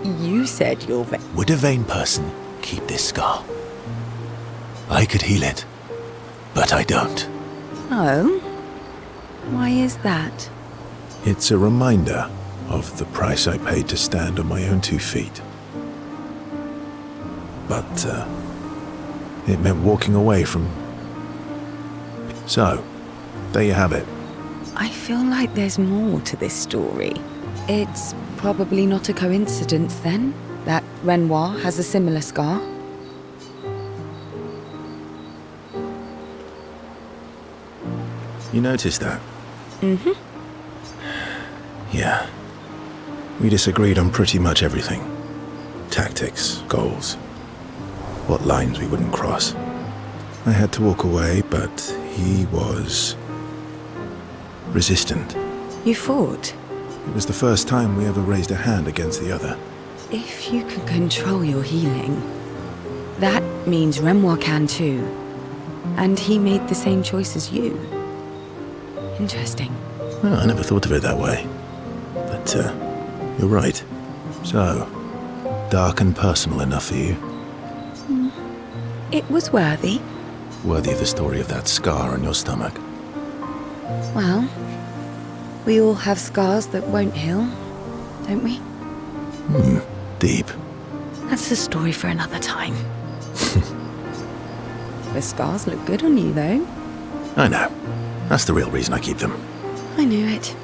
you said you're vain. Would a vain person keep this scar? I could heal it, but I don't. Oh? Why is that? It's a reminder of the price I paid to stand on my own 2 feet. But, it meant walking away from... So, there you have it. I feel like there's more to this story. It's probably not a coincidence, then, that Renoir has a similar scar. You noticed that? Mm-hmm. Yeah. We disagreed on pretty much everything. Tactics, goals, what lines we wouldn't cross. I had to walk away, but he was... resistant. You fought? It was the first time we ever raised a hand against the other. If you can control your healing, that means Renoir can too. And he made the same choice as you. Interesting. Well, I never thought of it that way. But, you're right. So, dark and personal enough for you? It was worthy. Worthy of the story of that scar on your stomach. Well, we all have scars that won't heal, don't we? Deep. That's a story for another time. The scars look good on you, though. I know. That's the real reason I keep them. I knew it.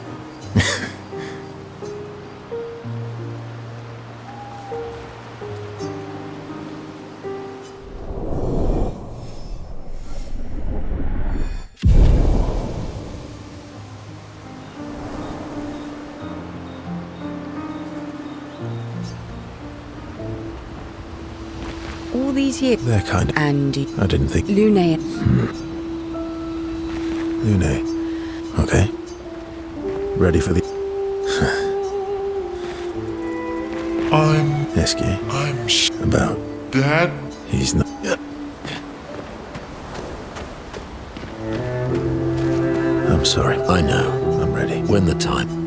All these years... They're kind of... Andy... I didn't think... Lumiere... Lune. Okay. Ready for the... I'm About... Dad? He's not... I'm sorry. I know. I'm ready. When the time...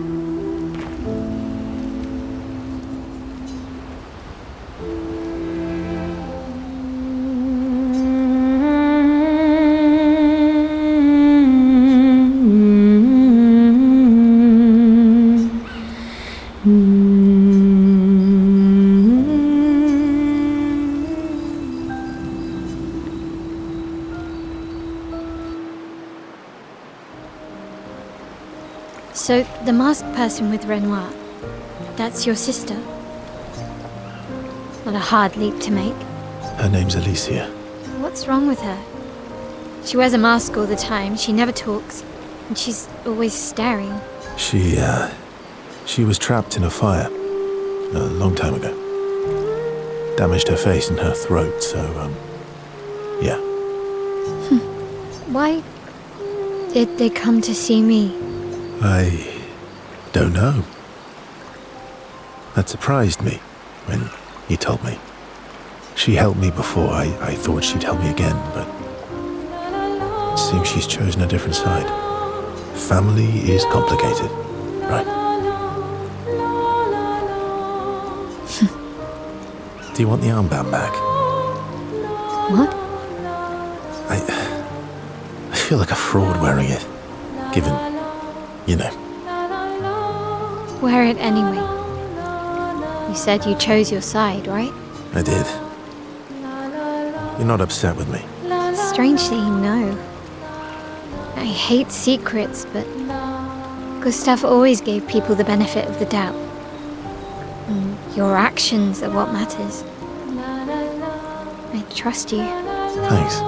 So, the masked person with Renoir, that's your sister? What a hard leap to make. Her name's Alicia. What's wrong with her? She wears a mask all the time, she never talks, and she's always staring. She was trapped in a fire a long time ago. Damaged her face and her throat, so, yeah. Why did they come to see me? I don't know. That surprised me when you told me. She helped me before. I thought she'd help me again, but it seems she's chosen a different side. Family is complicated, right? Do you want the armband back? What? I feel like a fraud wearing it, given, you know. Wear it anyway. You said you chose your side, right? I did. You're not upset with me? Strangely, no. I hate secrets, but Gustav always gave people the benefit of the doubt. Your actions are what matters. I trust you. Thanks.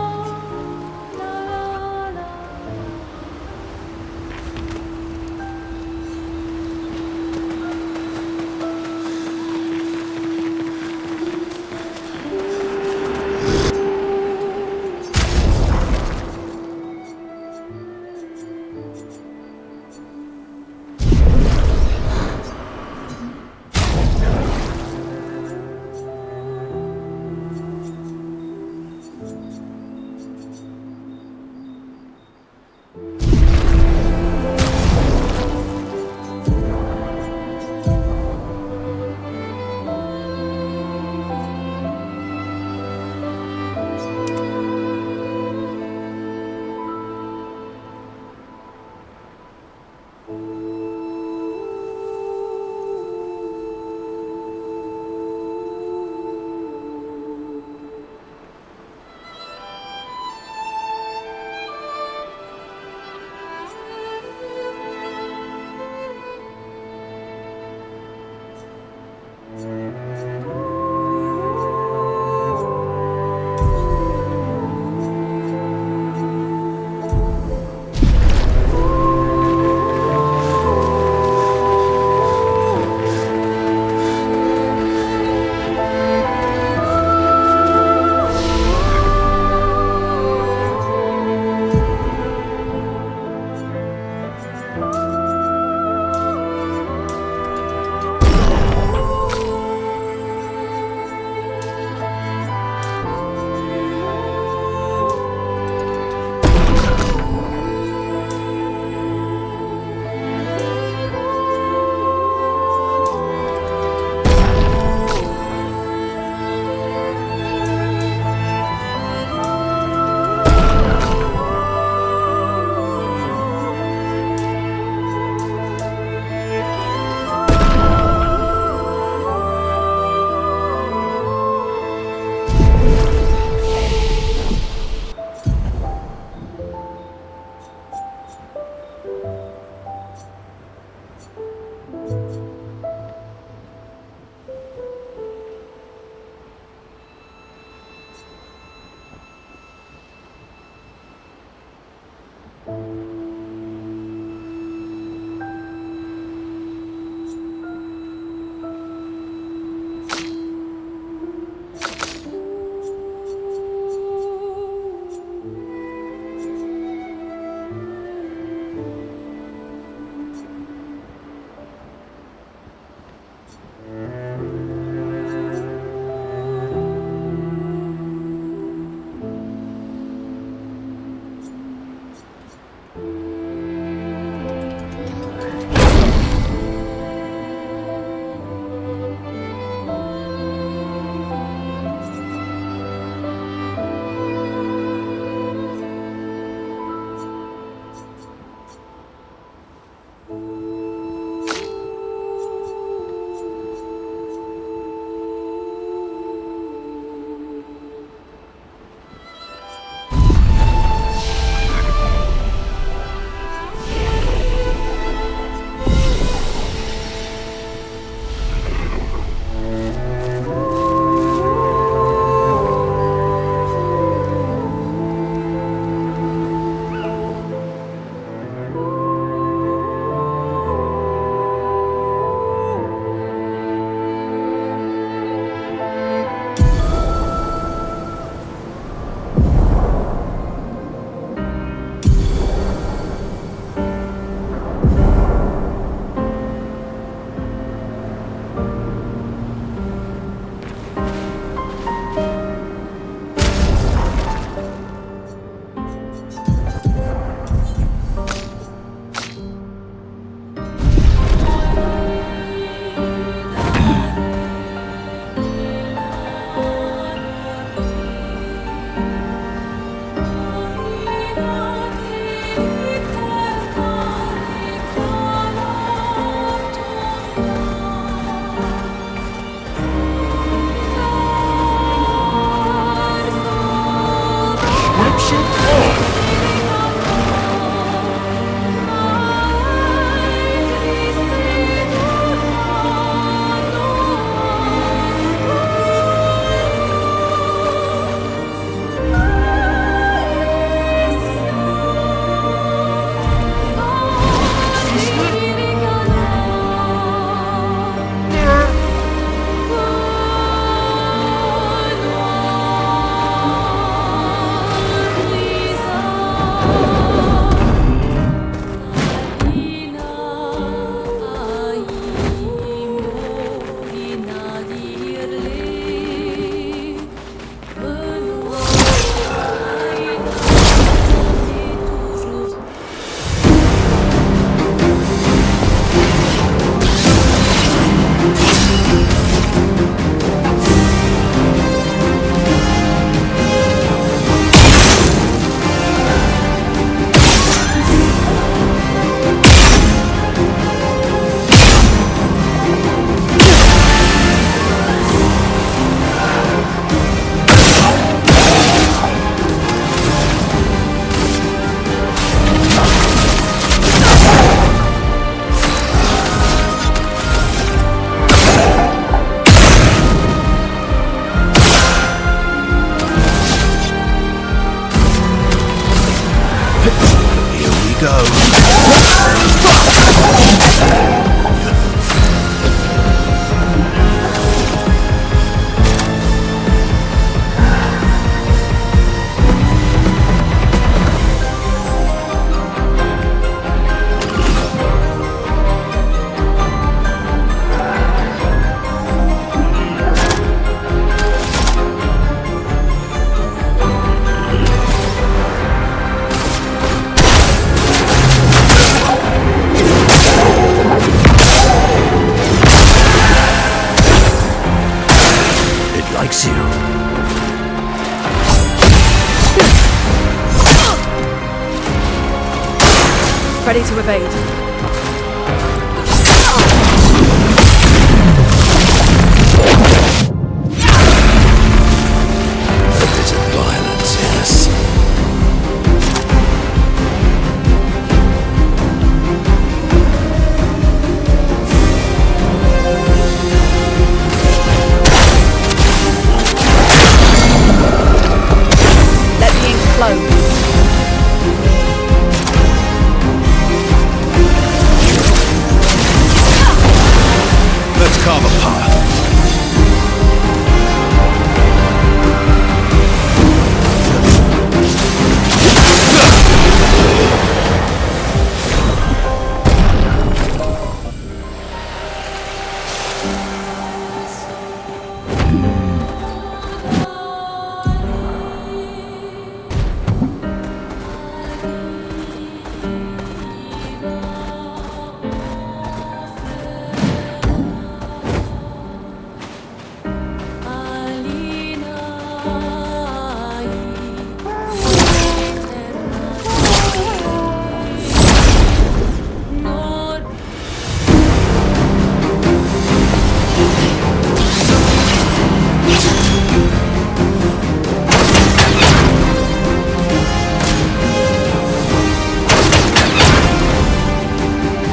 go. Likes you. Ready to evade. A bit of violence, yes. Let the ink flow. Let's carve a path.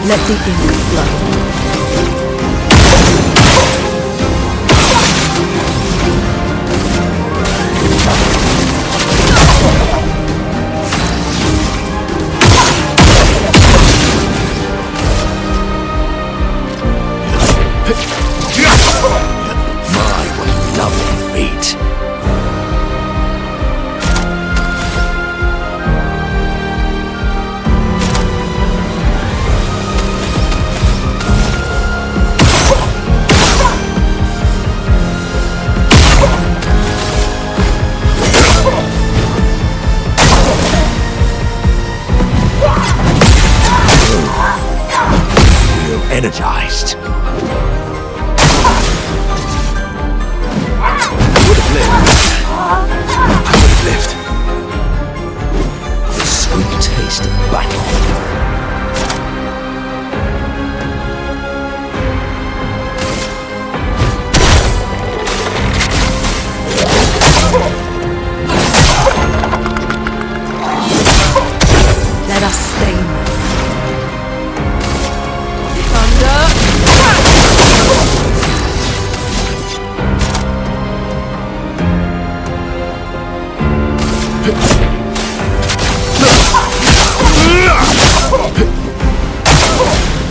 Let the ink flow. My, what lovely feet. Energized. I would have lived. The sweet taste of battle. Let us stain them. Thunder!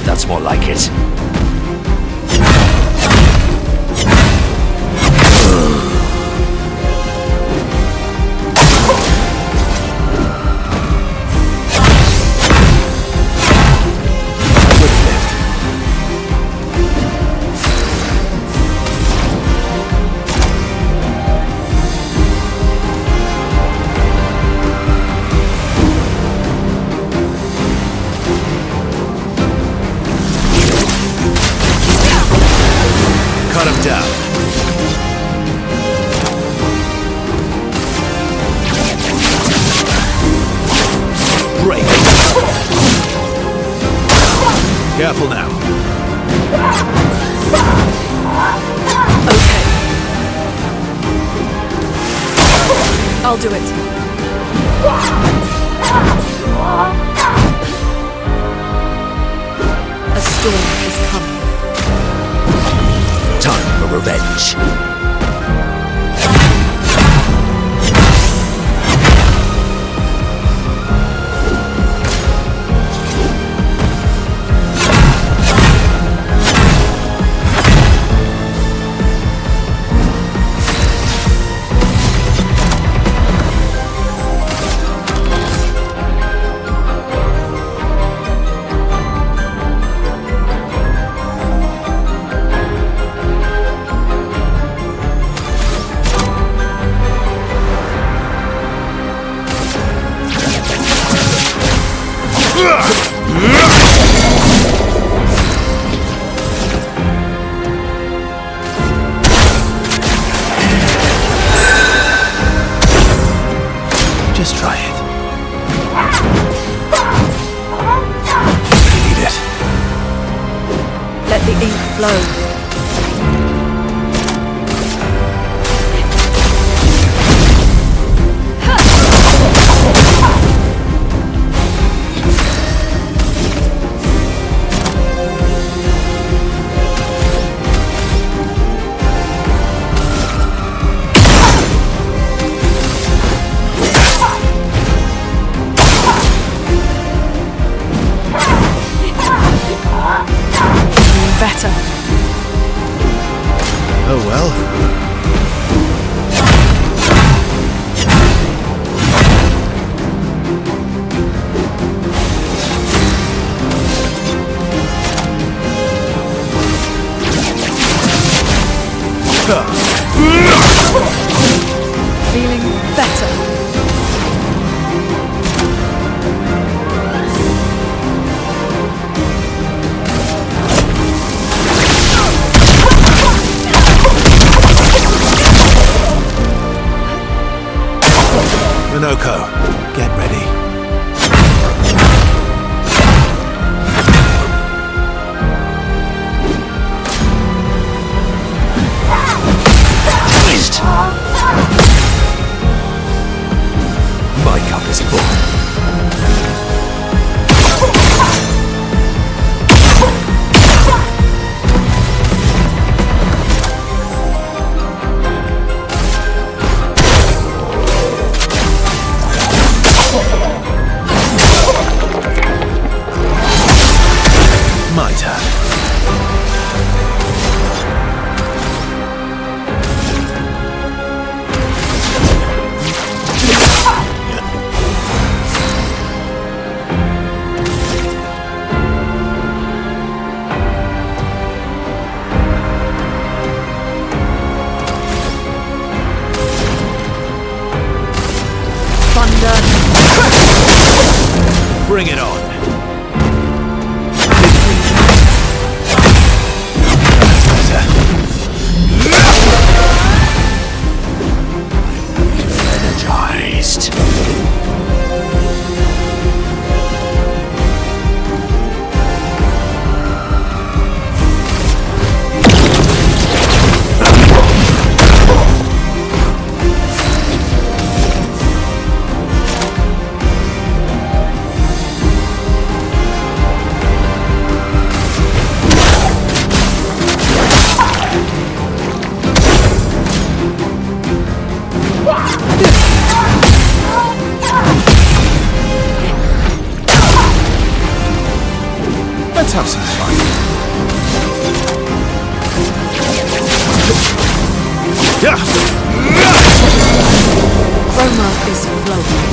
That's more like it. Cut him down. Break. Careful now. Okay. I'll do it. A storm is coming. Time for revenge. Just try it. Need it. Let the ink flow. Better. Oh well. Feeling better. Minoko, get ready. Twist! My cup is full. My turn. Thunder. Bring it on. Energized. Let's have some fun. Yeah. Chroma is flowing.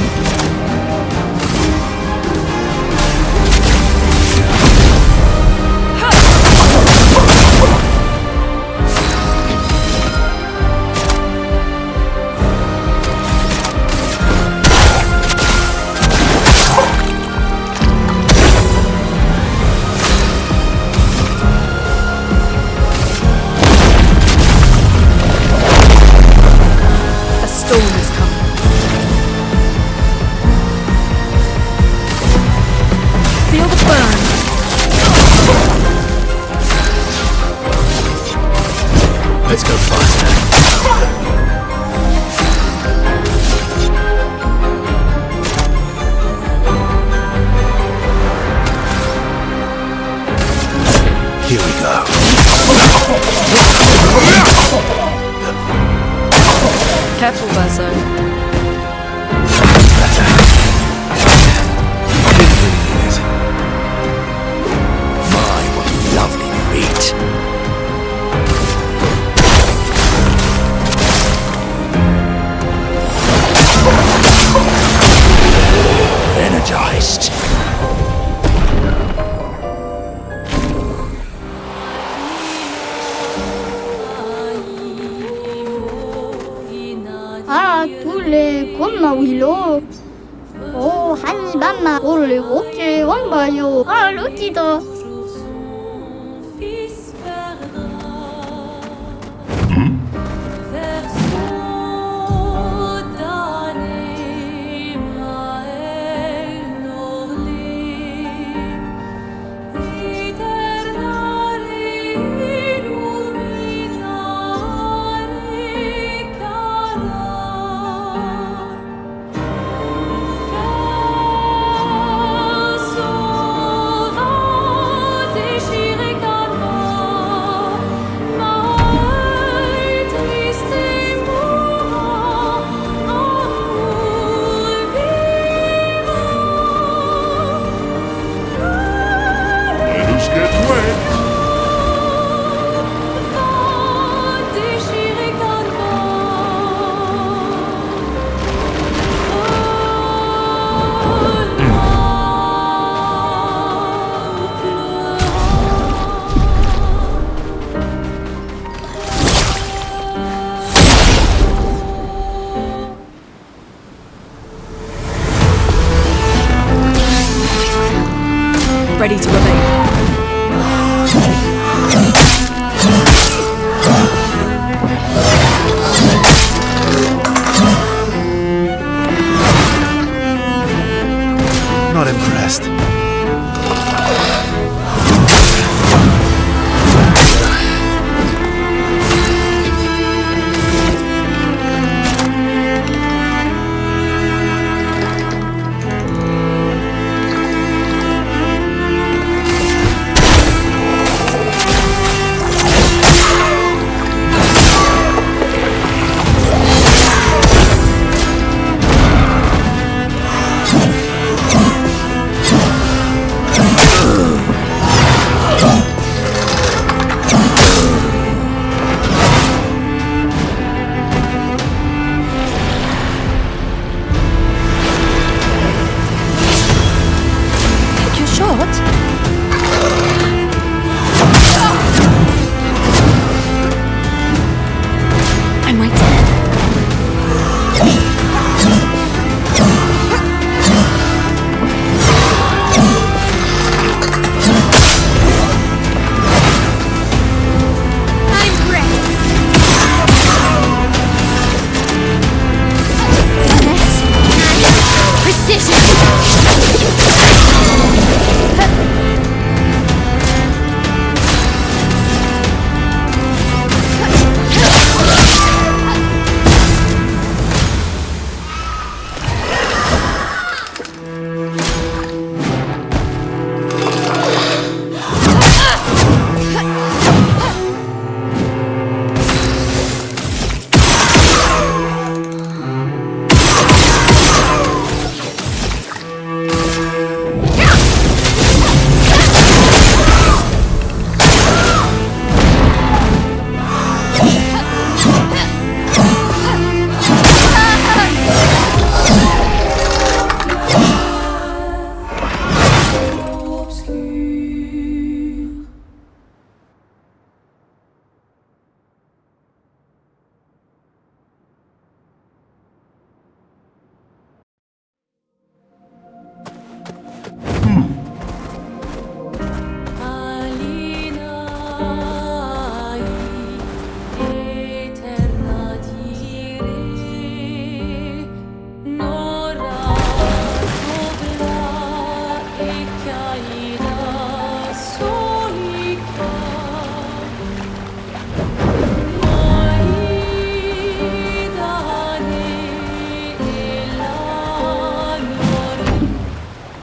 A storm is coming. Feel the burn. Let's go faster. Here we go. Careful, Verso. Better. Didn't really need it. My, what lovely feet. Energized. Ah, tous les comme Willow. Oh, Hannibal. mamma volevo che un baio all'utito. Ready to obey.